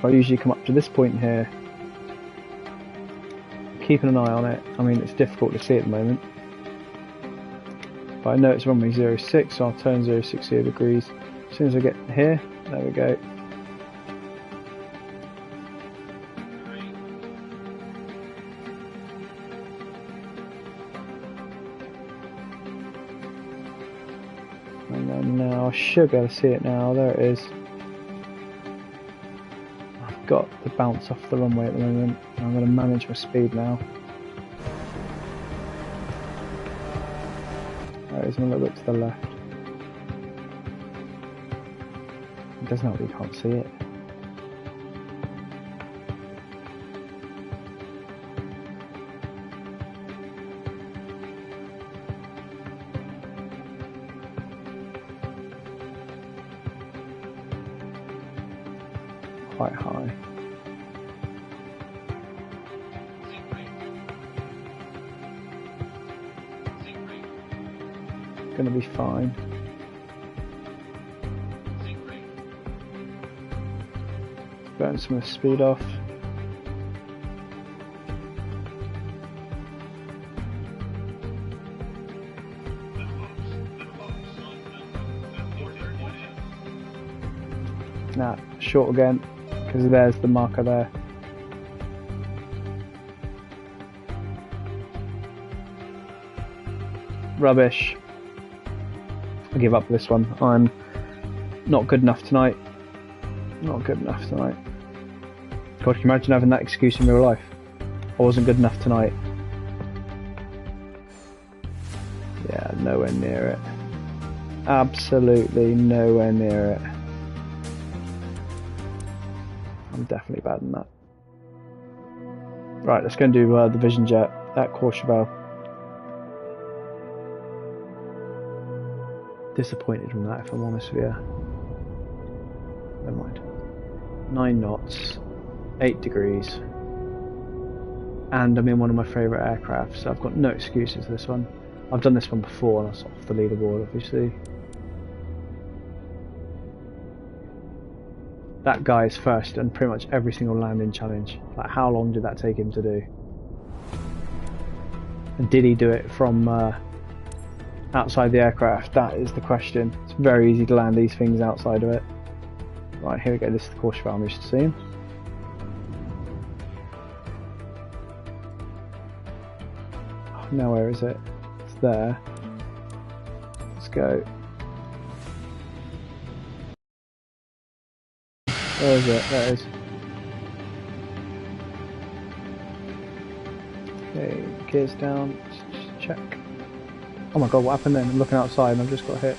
So I usually come up to this point here, keeping an eye on it. I mean, it's difficult to see at the moment, but I know it's runway 06, so I'll turn 060 degrees. As soon as I get here, there we go. And then now I should be able to see it now. There it is. I've got the bounce off the runway at the moment. I'm going to manage my speed now. There it is, I'm a little bit to the left. It doesn't help that you can't see it. Quite high. Gonna be fine. Burn some of the speed off. Nah, short again, because there's the marker there. Rubbish. I give up this one. I'm not good enough tonight. Not good enough tonight. God, can you imagine having that excuse in real life? I wasn't good enough tonight. Yeah, nowhere near it. Absolutely nowhere near it. I'm definitely bad than that. Right, let's go and do the Vision Jet at Courchevel. Disappointed from that, if I'm honest with you. Never mind. 9 knots, 8 degrees, and I'm in one of my favourite aircraft, so I've got no excuses for this one. I've done this one before, and that's off the leaderboard, obviously. That guy is first in pretty much every single landing challenge. Like, how long did that take him to do? And did he do it from outside the aircraft? That is the question. It's very easy to land these things outside of it. Right, here we go. This is the Courchevel I'm used to seeing. Oh, now where is it? It's there. Let's go. Where is it? There it is. Okay, gears down. Let's just check. Oh my god, what happened then? I'm looking outside and I've just got hit.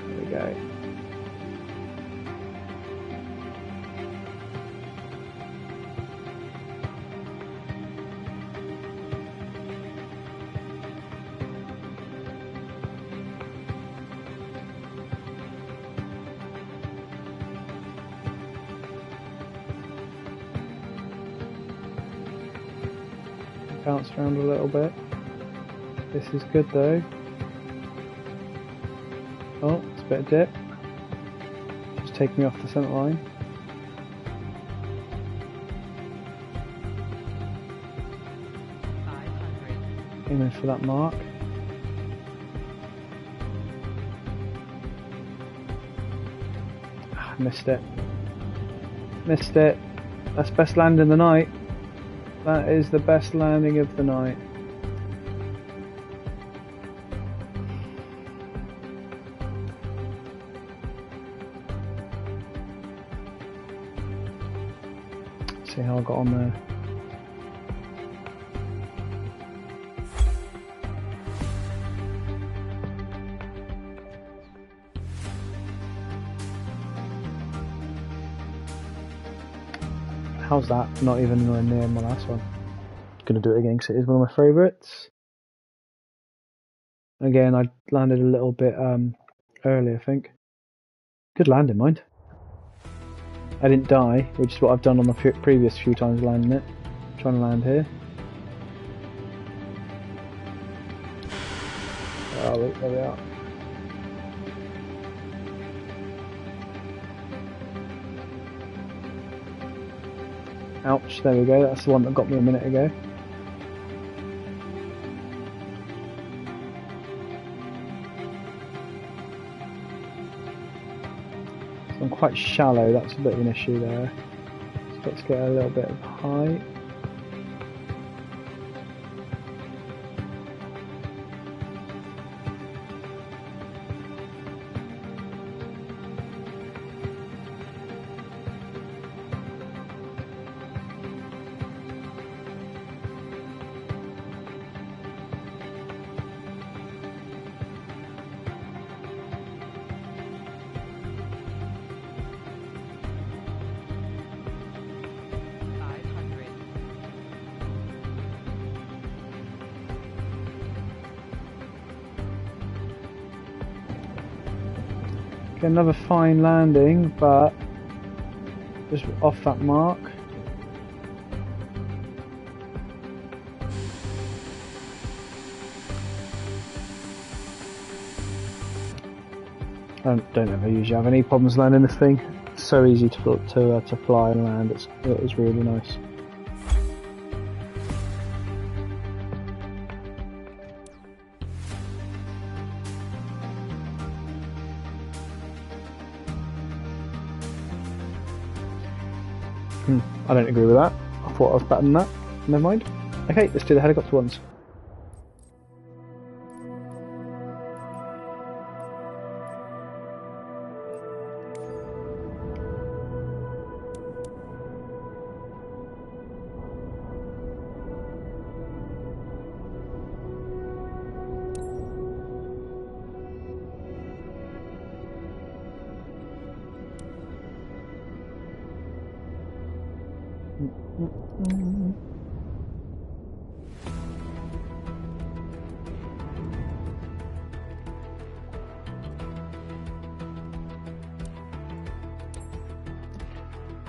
There we go. Bounced around a little bit. This is good though. Oh, it's a bit of dip. Just take me off the centre line. Aiming for that mark. Ah, missed it. Missed it. That's best landing of the night. That is the best landing of the night. See how I got on there. how's that? Not even anywhere near my last one. Gonna do it again because it is one of my favourites. Again, I landed a little bit early, I think. Good landing, mind. I didn't die, which is what I've done on the previous few times landing it. Trying to land here. Oh, look, there we are. Ouch, there we go. That's the one that got me a minute ago. I'm quite shallow, that's a bit of an issue there. So let's get a little bit of height. Another fine landing, but just off that mark. I don't ever usually have any problems landing this thing. It's so easy to fly and land. It is really nice. I don't agree with that. I thought I was better than that. Never mind. Okay, let's do the helicopter ones.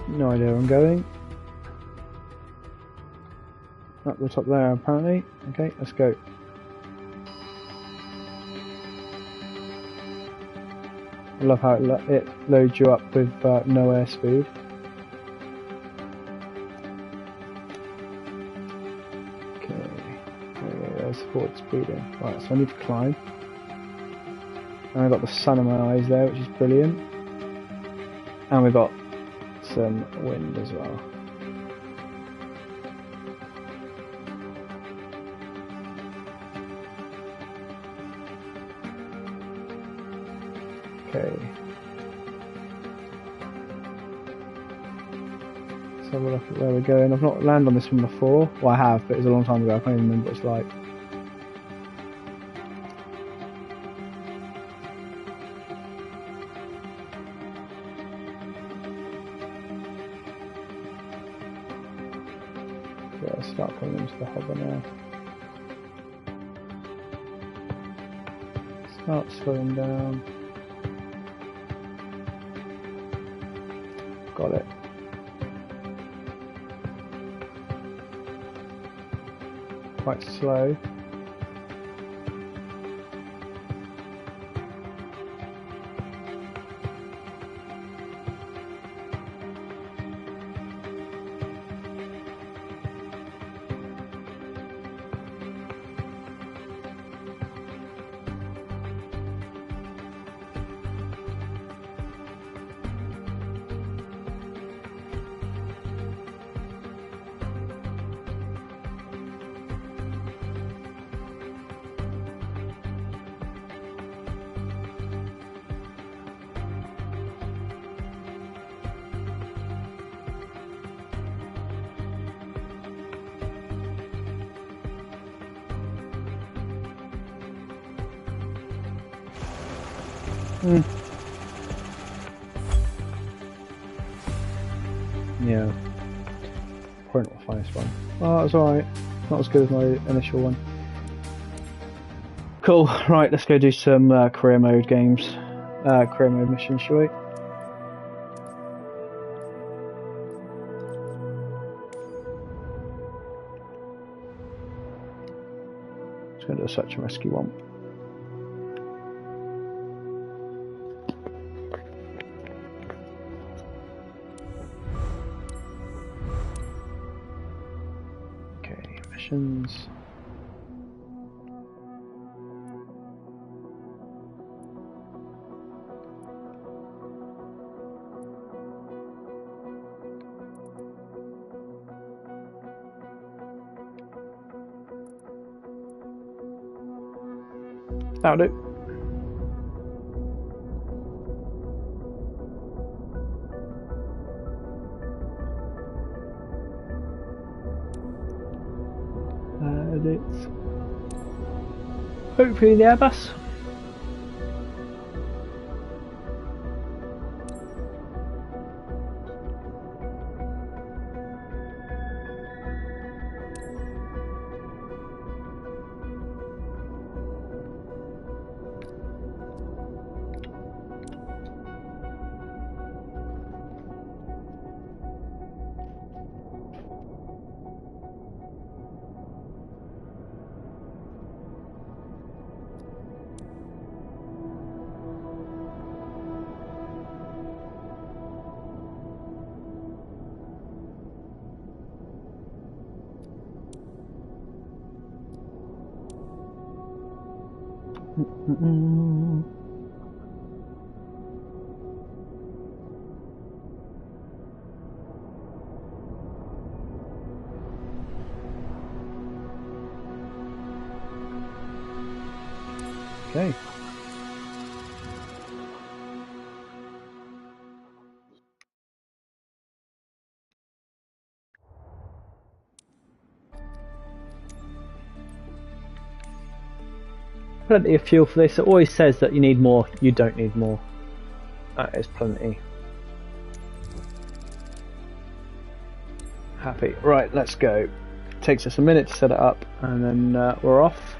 No idea where I'm going. Up the top there, apparently. Okay, let's go. I love how it loads you up with no airspeed. Okay, there's forward speeding. Right, so I need to climb. And I've got the sun in my eyes there, which is brilliant. And we've got some wind as well. Okay. Let's have a look at where we're going. I've not landed on this one before. Well, I have, but it was a long time ago. I can't even remember what it's like. Start coming into the hover now. Start slowing down. Got it. Quite slow. Yeah. Nice one. Oh, that was alright. Not as good as my initial one. Cool. Right, let's go do some career mode games. Career mode missions, shall we? Just going to do a search and rescue one. Okay, missions. That'll do. And it's hopefully the Airbus. Okay. Plenty of fuel for this. It always says that you need more. You don't need more. That is plenty. Happy. Right, let's go. Takes us a minute to set it up and then we're off.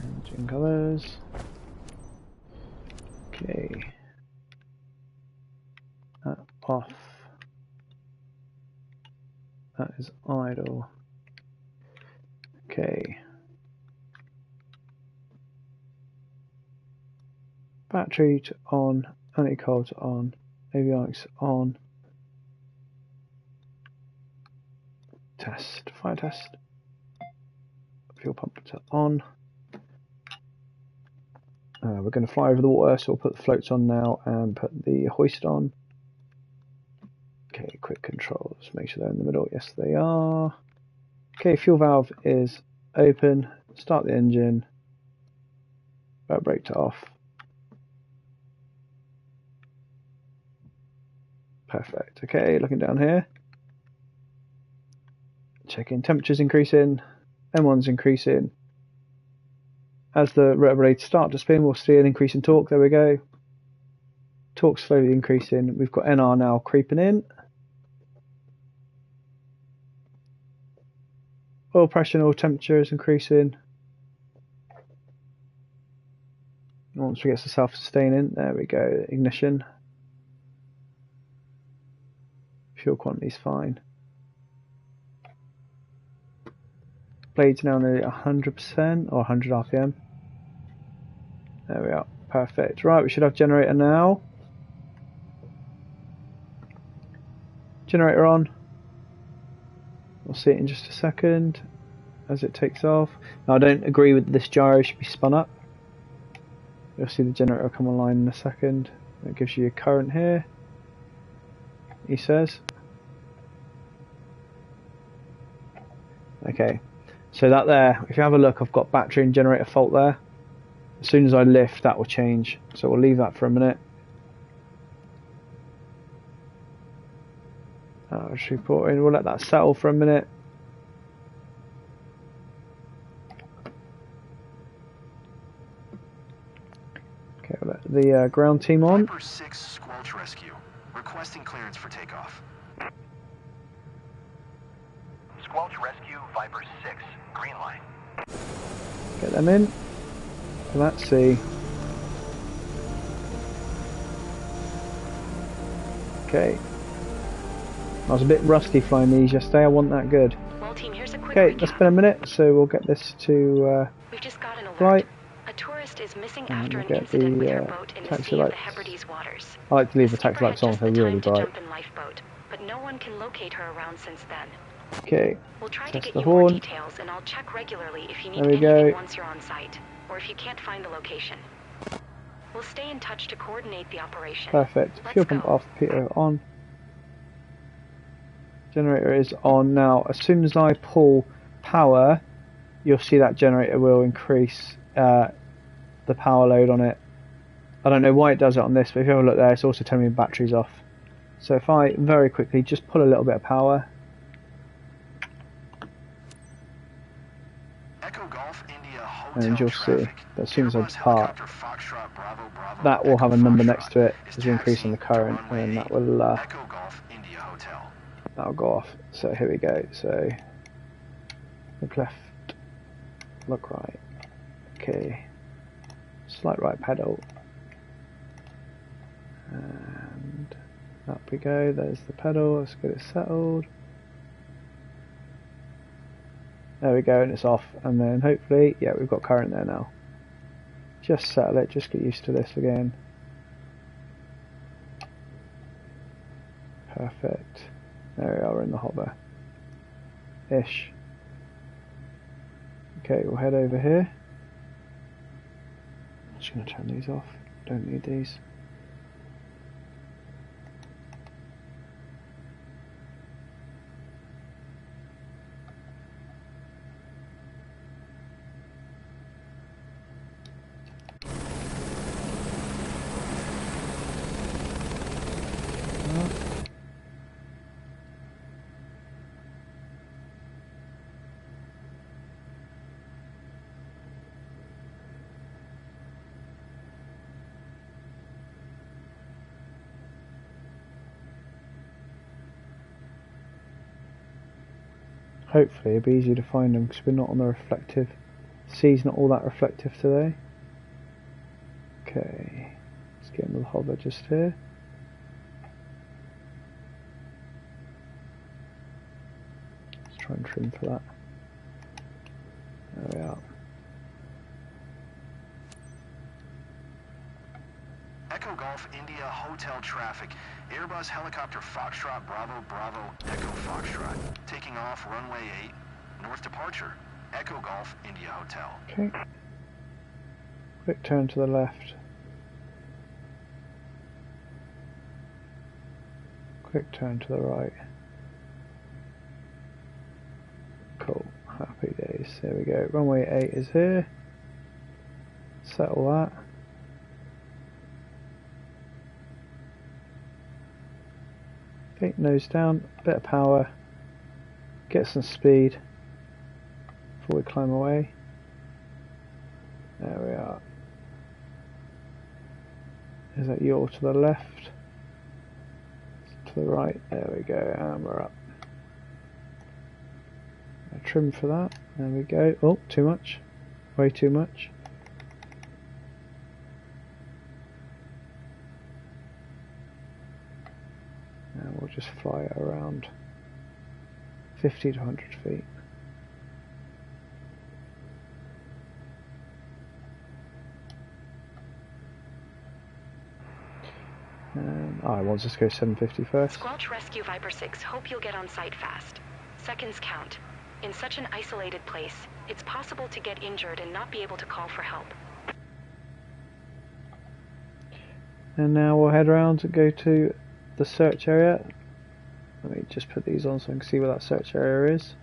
Engine colours. Okay. That off. That is idle. Okay. Battery to on, anti-cold to on, avionics on. Test, fire test. Fuel pump to on. We're going to fly over the water, so we'll put the floats on now and put the hoist on. Okay, quick controls. Make sure they're in the middle. Yes, they are. Okay, fuel valve is open. Start the engine. Brake to off. Perfect. Okay, looking down here. Checking temperatures increasing. M1's increasing. As the rotor blades start to spin, we'll see an increase in torque. There we go. Torque slowly increasing. We've got NR now creeping in. Oil pressure and oil temperature is increasing. Once we get to self-sustaining, there we go. Ignition. Fuel quantity is fine. Blades now nearly 100% or 100 RPM. There we are. Perfect. Right, we should have generator now. Generator on. We'll see it in just a second as it takes off. Now I don't agree with this gyro should be spun up. You'll see the generator come online in a second. It gives you a current here, he says. Okay, So that there, if you have a look, I've got battery and generator fault there. As soon as I lift, that will change. So we'll leave that for a minute. Just reporting. We'll let that settle for a minute. Okay, we'll let the ground team on. Viper 6 Squelch Rescue. Requesting clearance for takeoff. Squelch Rescue, Viper 6, green light. Get them in. Let's see. Okay. I was a bit rusty flying these yesterday. I wasn't that good. Well, team, here's a quick Okay, recap. it's been a minute, so we'll get this to We've just got an alert. right. A tourist is missing And after we'll an get incident with the her boat in the taxi Sea of the lights. Hebrides waters. I like to leave the skipper taxi lights had on just if they're the really time to bright. jump in lifeboat, but no one can locate her around since then. Okay, We'll try to test get the you more horn. details, and I'll check regularly if you need There we anything go. once you're on site, or if you can't find the location. We'll stay in touch to coordinate the operation. Perfect. Let's Fuel pump go. off, Peter on. Generator is on now. As soon as I pull power, you'll see that generator will increase the power load on it. I don't know why it does it on this, but if you have a look there, it's also telling me battery's off. So if I very quickly just pull a little bit of power, Echo Golf India Hotel and you'll see traffic. that as soon as I Airbus depart, helicopter Foxtrot Bravo Bravo that will Echo have a number Foxtrot next to it is as we're increasing the taxiing to current, runway and that 8. will Echo Golf India Hotel. that'll go off. So here we go. So look left, look right. Okay, slight right pedal, and up we go. There's the pedal. Let's get it settled. There we go, and it's off. And then hopefully, yeah, we've got current there now. Just settle it. Just get used to this again. Perfect. There we are in the hover. Ish. Okay, we'll head over here. I'm just going to turn these off. Don't need these. Hopefully it'll be easy to find them because we're not on the reflective. Sea's not all that reflective today. Okay, let's get into the hover just here. Let's try and trim for that. There we are. Echo Golf India Hotel traffic. Airbus helicopter Foxtrot Bravo Bravo Echo Foxtrot. Taking off runway 8. North departure. Echo Golf India Hotel. Okay. Quick turn to the left. Quick turn to the right. Cool. Happy days. There we go. Runway 8 is here. Settle that. Okay, nose down, bit of power, get some speed before we climb away. There we are. Is that yaw to the left? To the right, there we go, and we're up. Trim for that, there we go. Oh, too much, way too much. And we'll just fly it around 50 to 100 feet. I want to just go 750 first. Squelch Rescue Viper 6, hope you'll get on site fast. Seconds count. In such an isolated place, it's possible to get injured and not be able to call for help. And now we'll head around and go to the search area. Let me just put these on so I can see where that search area is.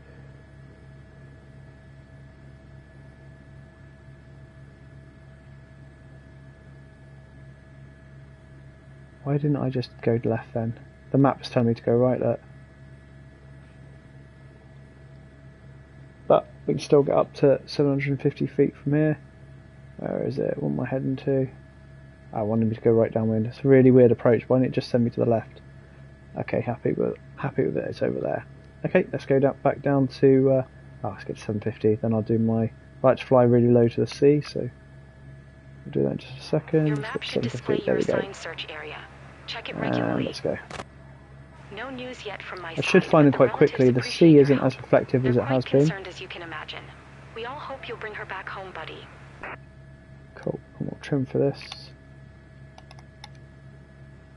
Why didn't I just go left then? The map was telling me to go right there. But we can still get up to 750 feet from here. Where is it? What am I heading to? I wanted me to go right downwind. It's a really weird approach. Why didn't it just send me to the left? Okay, happy with it. It's over there. Okay, let's go back down to. Let's get to 750. Then I'll do my. I like to fly really low to the sea, so we'll do that in just a second. Your map should display your assigned search area. Check it regularly. Let's go. No news yet from my I side, should find but it the quite quickly. The relatives sea appreciate isn't your as help. reflective as They're it has quite been. concerned as you can imagine. We all hope you'll bring her back home, buddy. Cool. And we'll trim for this.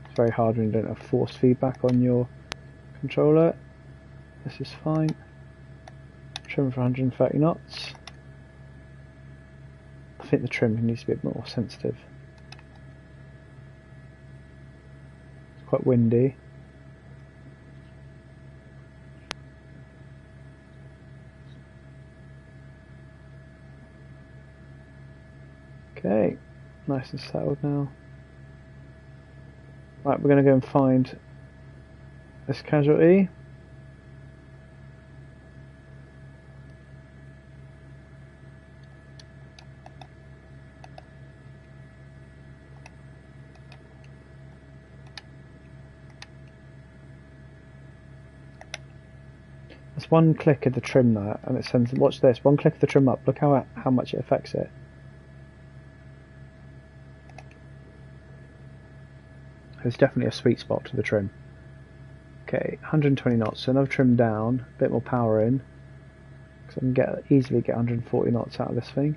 It's very hard when you don't have force feedback on your controller. This is fine. Trim for 130 knots. I think the trim needs to be a bit more sensitive. It's quite windy. Okay, nice and settled now. Right, we're going to go and find this casualty. That's one click of the trim there, and it sends. Watch this. One click of the trim up. Look how much it affects it. There's definitely a sweet spot to the trim. Okay, 120 knots. So another trim down, a bit more power in, because I can easily get 140 knots out of this thing.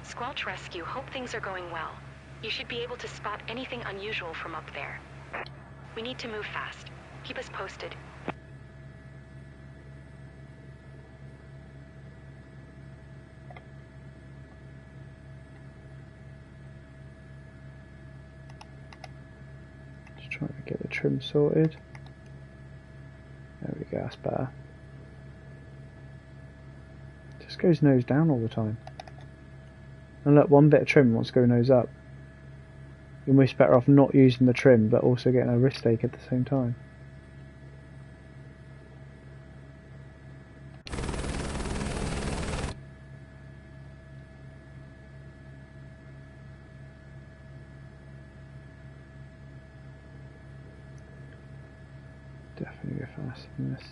Squelch Rescue, hope things are going well. You should be able to spot anything unusual from up there. We need to move fast. Keep us posted. Just trying to get the trim sorted. There we go, that's better. Just goes nose down all the time. And look, one bit of trim wants to go nose up. You're almost better off not using the trim, but also getting a wrist ache at the same time. Definitely go faster than this.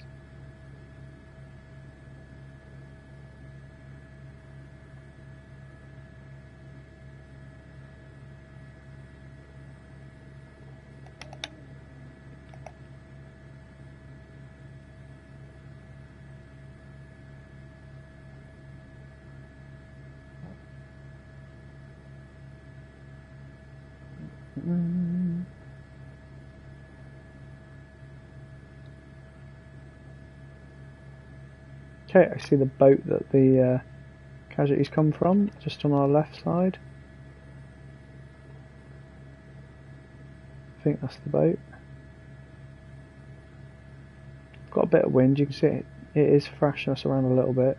Okay, I see the boat that the casualties come from, just on our left side. I think that's the boat. Got a bit of wind, you can see it is thrashing us around a little bit.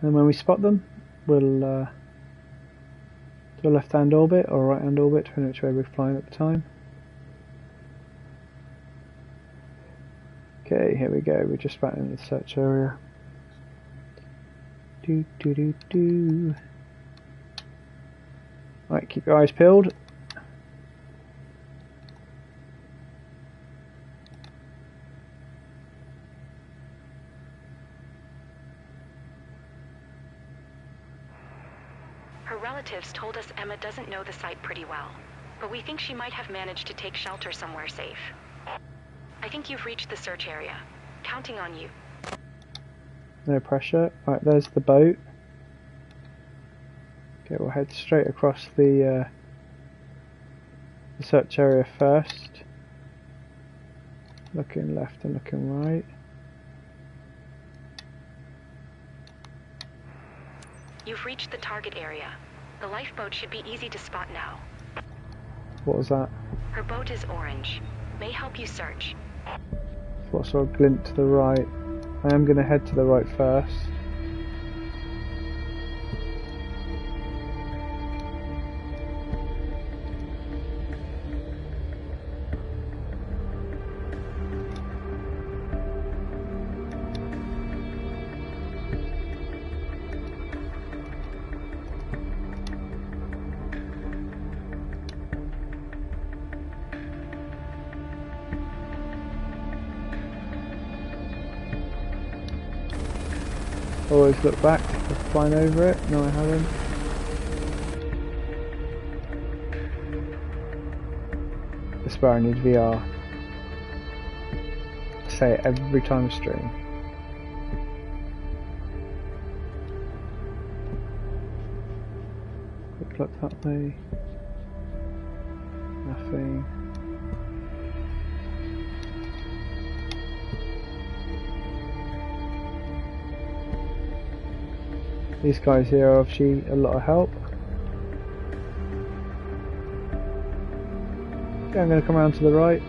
And when we spot them, we'll do a left-hand orbit or right-hand orbit, depending which way we're flying at the time. Okay, here we go. We're just back in the search area. Right, keep your eyes peeled. Her relatives told us Emma doesn't know the site pretty well, but we think she might have managed to take shelter somewhere safe. I think you've reached the search area. Counting on you. No pressure. Right, there's the boat. Okay, we'll head straight across the search area first. Looking left and looking right. You've reached the target area. The lifeboat should be easy to spot now. What was that? Her boat is orange. May help you search. What sort of glint to the right? I am going to head to the right first. Always look back before flying over it. No, I haven't. I swear I need VR. I say it every time I stream. Quick look that way. Nothing. These guys here are obviously a lot of help. Okay, I'm going to come around to the right.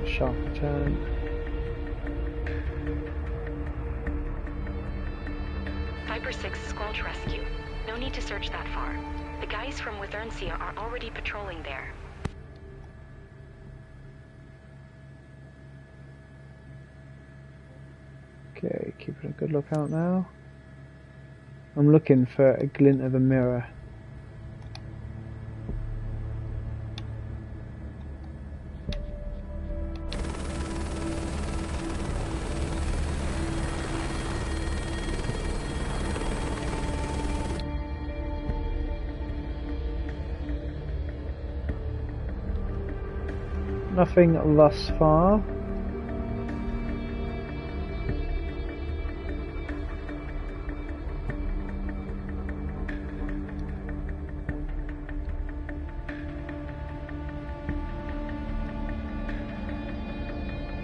Sharp turn. Viper 6 Squelch Rescue. No need to search that far. The guys from Withernsia are already patrolling there. Okay, keeping a good lookout now. I'm looking for a glint of a mirror. Nothing thus far.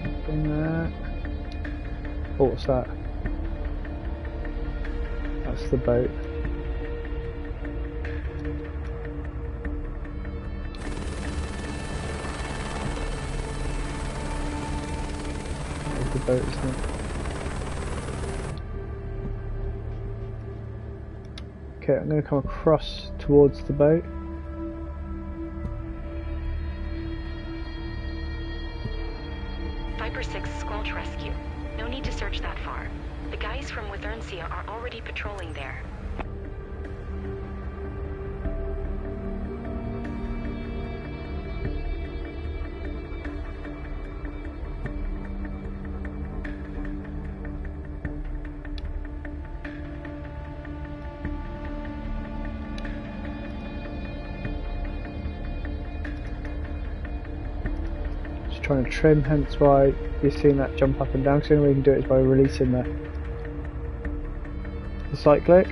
Nothing there. Oh, what's that? That's the boat. The boat, isn't it? Okay, I'm going to come across towards the boat. Viper 6 Squelch Rescue. No need to search that far. The guys from Withernsia are already patrolling there. Trying to trim, hence why you're seeing that jump up and down. So the only way you can do it is by releasing the cyclic.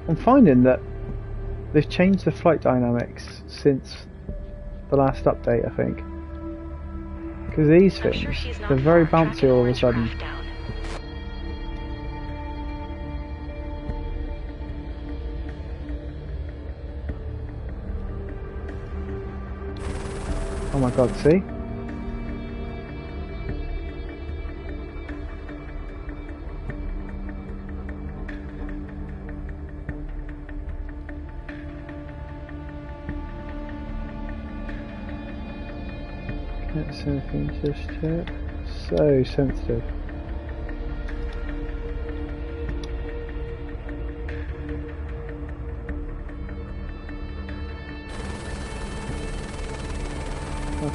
I'm finding that they've changed the flight dynamics since the last update, I think. Because these things, they're very bouncy all of a sudden. Oh my god, see? Can't see anything just yet. So sensitive.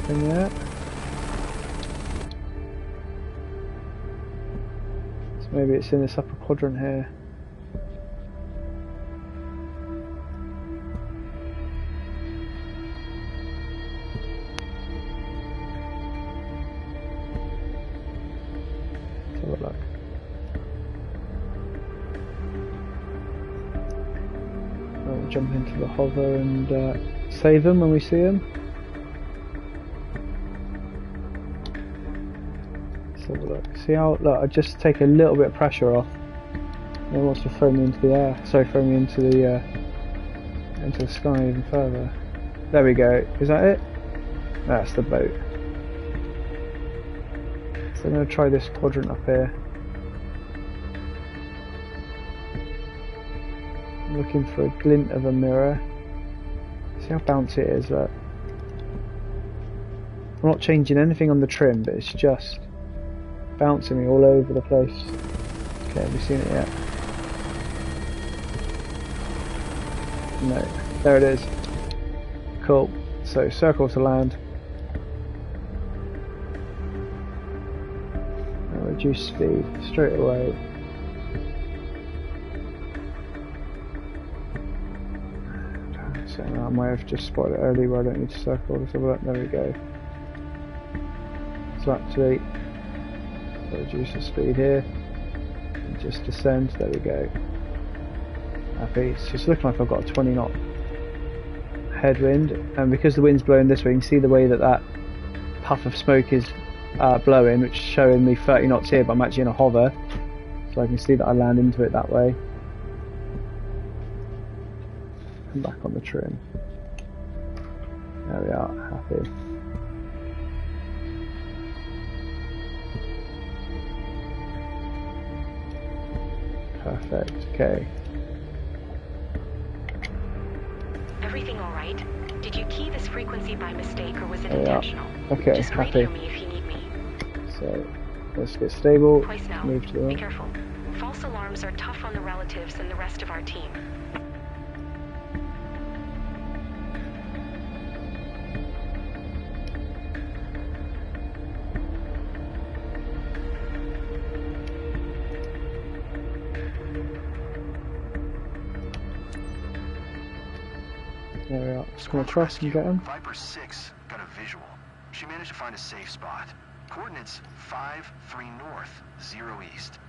Nothing yet. So maybe it's in this upper quadrant here. Let's have a look. We'll jump into the hover and save them when we see them. Let's have a look. See how, look, I just take a little bit of pressure off. And it wants to throw me into the air. Sorry, throw me into the sky even further. There we go. Is that it? That's the boat. So I'm going to try this quadrant up here. I'm looking for a glint of a mirror. See how bouncy it is, that. I'm not changing anything on the trim, but it's just bouncing me all over the place. Okay, have you seen it yet? No. There it is. Cool. So circle to land. Now reduce speed straight away. So I might have just spotted it early where I don't need to circle. Let's have a look. There we go. So actually, reduce the speed here and just descend. There we go. Happy. It's just looking like I've got a 20 knot headwind, and because the wind's blowing this way, you can see the way that that puff of smoke is blowing, which is showing me 30 knots here, but I'm actually in a hover, so I can see that I land into it that way. Come back on the trim. There we are. Happy. Perfect. Okay. Everything all right? Did you key this frequency by mistake or was it intentional? Okay, Just happy. radio me if you need me. So let's get stable. Twice now. Move to the Be right. careful. False alarms are tough on the relatives and the rest of our team. There we are. Just gonna trust and get him. Viper 6 got a visual. She managed to find a safe spot. Coordinates 5-3 north, 0 east.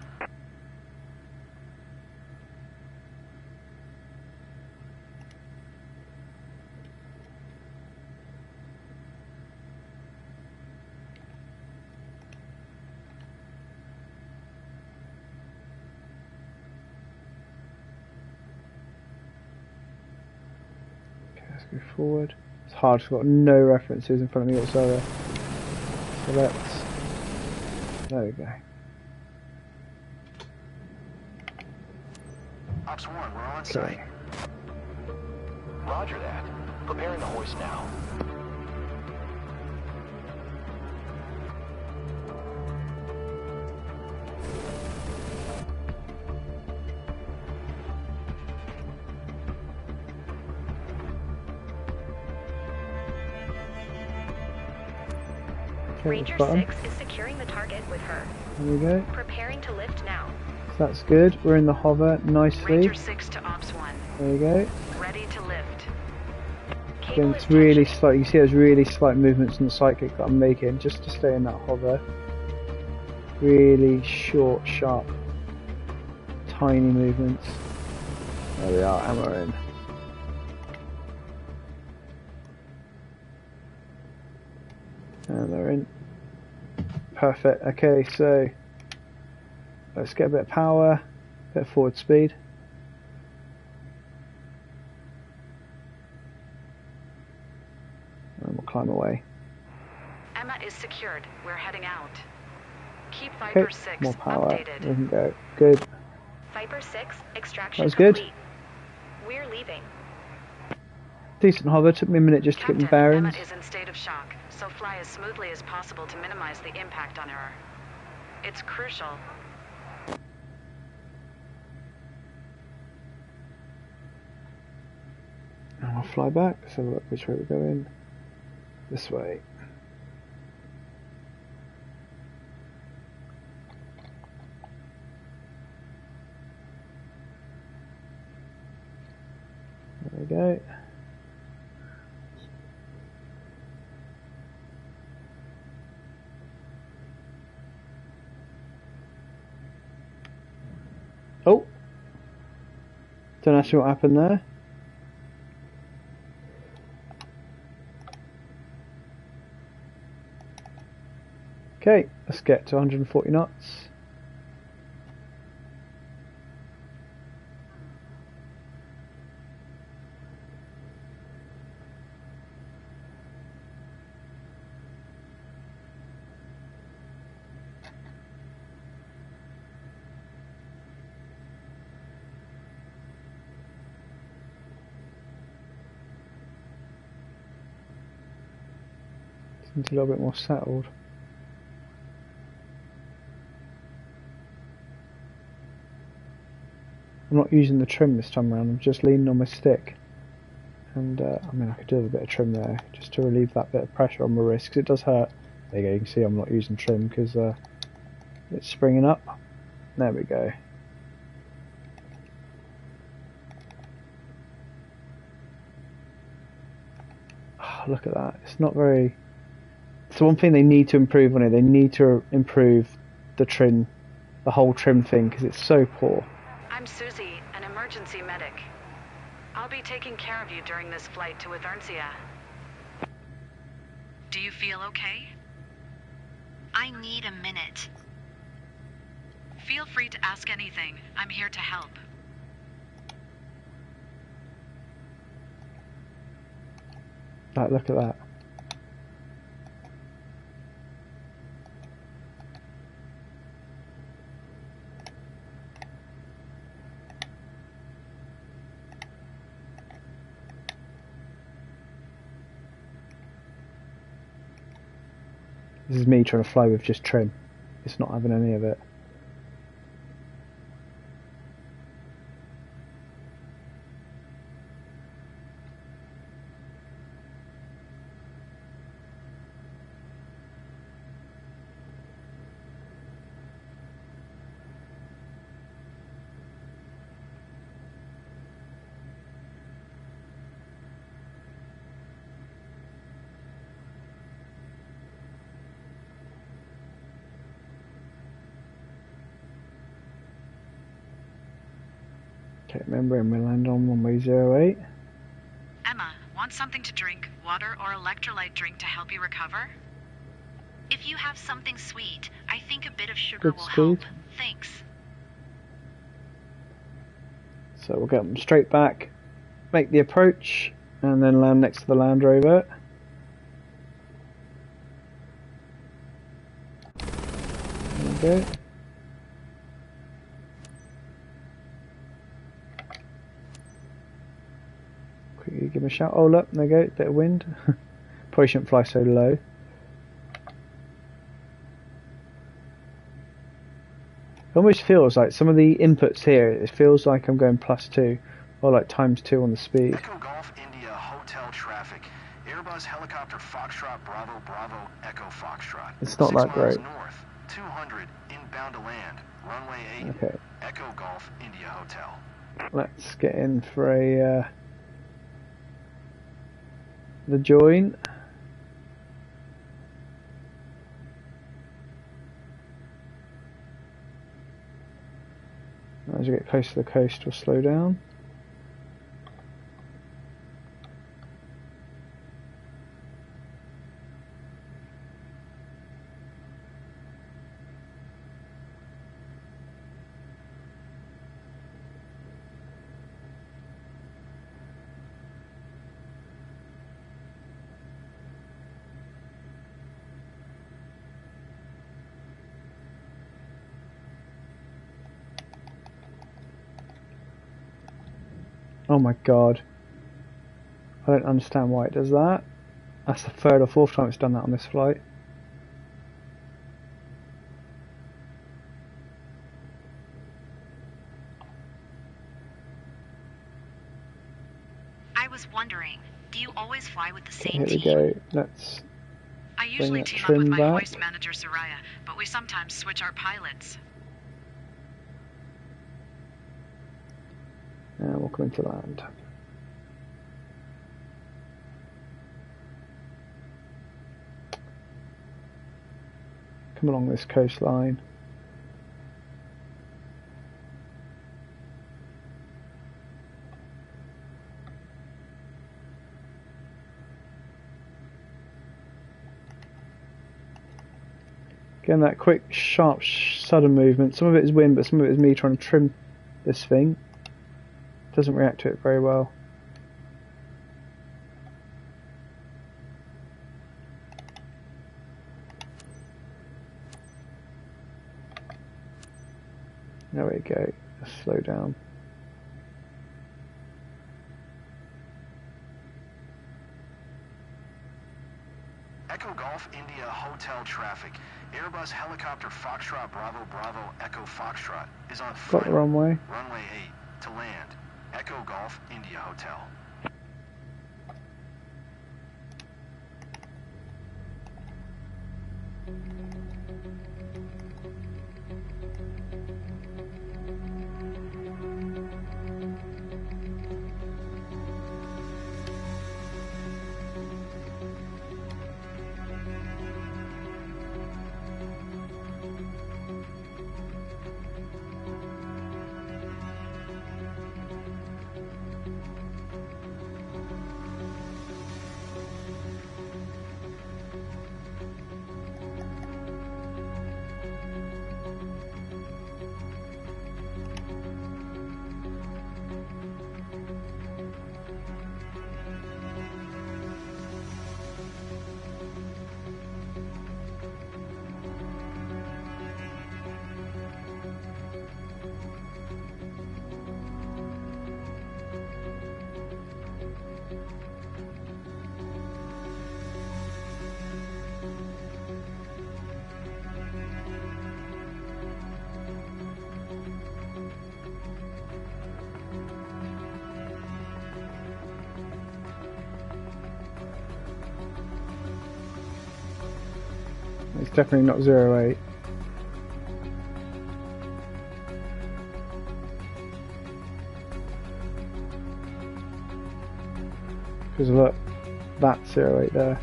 Let's go forward. It's hard, I've got no references in front of me whatsoever. So let's... There we go. Ops 1, we're on Okay. site. Roger that. Preparing the hoist now. Okay, Ranger button. 6 is securing the target with her. There we go. Preparing to lift now. So that's good. We're in the hover nicely. Ranger 6 to Ops 1. There we go. Ready to lift. Cable Again, is it's really touching. slight. You see those really slight movements in the psychic that I'm making just to stay in that hover. Really short, sharp, tiny movements. There we are, and we're in. And they're in. Perfect. Okay, so let's get a bit of power, a bit of forward speed. And we'll climb away. Emma is secured. We're heading out. Keep Okay, Viper 6 more power. We updated. can go. Good. Viper 6, extraction That was good. complete. We're leaving. Decent hover. Took me a minute just to get my Captain, bearings. Emma is in state of shock, so fly as smoothly as possible to minimize the impact on her. It's crucial. And I'll fly back. Let's have a look which way we're going. This way. we go. Oh! Don't ask me what happened there. Okay, let's get to 140 knots. Seems a little bit more settled. I'm not using the trim this time around, I'm just leaning on my stick. And I mean, I could do a bit of trim there, just to relieve that bit of pressure on my wrist, because it does hurt. There you go, you can see I'm not using trim because it's springing up. There we go. Oh, look at that, it's not very... It's one thing they need to improve on it, they need to improve the trim, the whole trim thing, because it's so poor. I'm Susie, an emergency medic. I'll be taking care of you during this flight to Withernsia. Do you feel okay? I need a minute. Feel free to ask anything. I'm here to help. Like, look at that. This is me trying to fly with just trim. It's not having any of it. Okay, remembering we land on runway 08. Emma, want something to drink? Water or electrolyte drink to help you recover? If you have something sweet, I think a bit of sugar Good will speed. help. Thanks. So we'll get them straight back, make the approach, and then land next to the Land Rover. There we go. Quickly give him a shout. Oh look, there you go, bit of wind. Probably shouldn't fly so low. It almost feels like some of the inputs here, it feels like I'm going +2 or like ×2 on the speed. Echo Golf India Hotel traffic. Airbus helicopter Foxtrot Bravo Bravo Echo Foxtrot. It's not 6 that great. miles north, 200 inbound to land. Runway 8. Okay, Echo Golf India Hotel. let's get in for a the join. As we get close to the coast, we'll slow down. Oh my god. I don't understand why it does that. That's the third or fourth time it's done that on this flight. I was wondering, do you always fly with the Okay, same here we team? go. Let's I usually that team up trim with my back. hoist manager, Soraya, but we sometimes switch our pilots. we'll come into land. come along this coastline. Again, that quick, sharp, sudden movement. Some of it is wind, but some of it is me trying to trim this thing. Doesn't react to it very well. There we go. Let's slow down. Echo Golf India Hotel traffic. Airbus helicopter Foxtrot Bravo Bravo Echo Foxtrot is on Got the runway. runway 8 to land. Echo Golf India Hotel. It's definitely not 08. Because look, that's 08 there.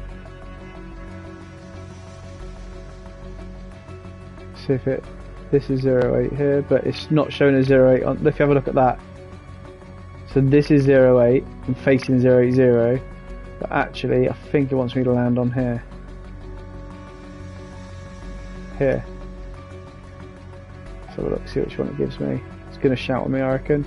See if it. This is 08 here, but it's not showing as 08 on. Look, have a look at that. So this is 08 and facing 080, but actually I think it wants me to land on here. Here. So look, see which one it gives me. It's gonna shout at me, I reckon.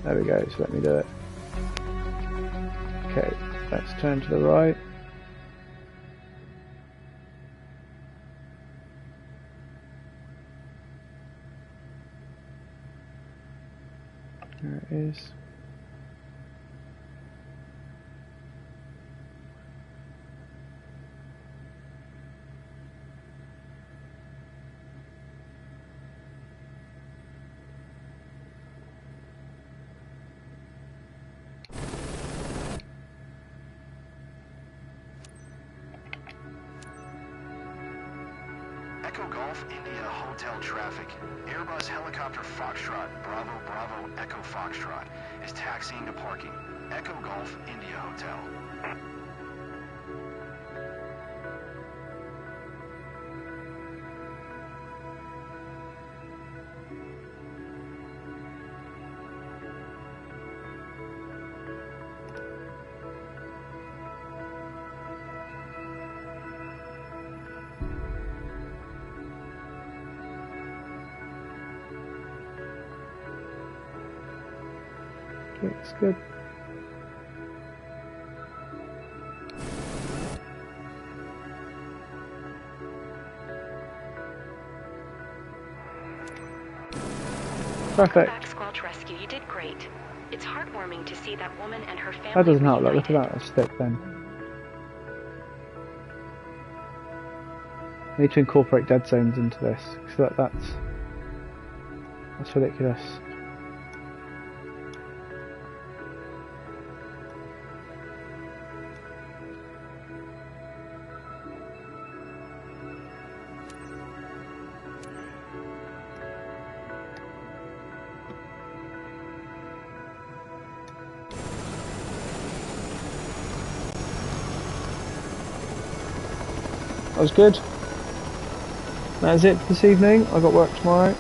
There we go, so let me do it. Okay, let's turn to the right. There it is. Echo Golf India Hotel traffic. Airbus helicopter Foxtrot Bravo Bravo Echo Foxtrot is taxiing to parking. Echo Golf India Hotel. Looks good. Welcome Perfect. back, Squelch Rescue. You did great. It's heartwarming to see that woman and her family That doesn't help. Look at reunited. that stick then. I need to incorporate dead zones into this, because that's ridiculous. That was good. That's it for this evening. I've got work tomorrow.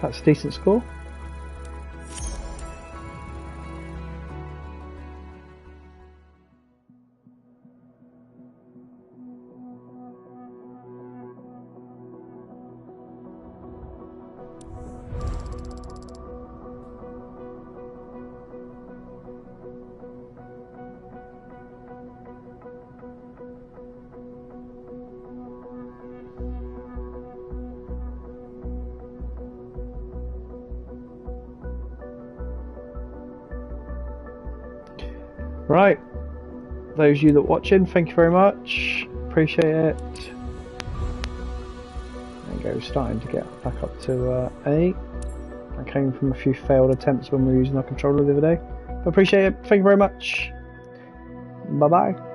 That's a decent score. Right, those of you that are watching, thank you very much, appreciate it. There you go, starting to get back up to A. I came from a few failed attempts when we were using our controller the other day. But appreciate it, thank you very much, bye bye.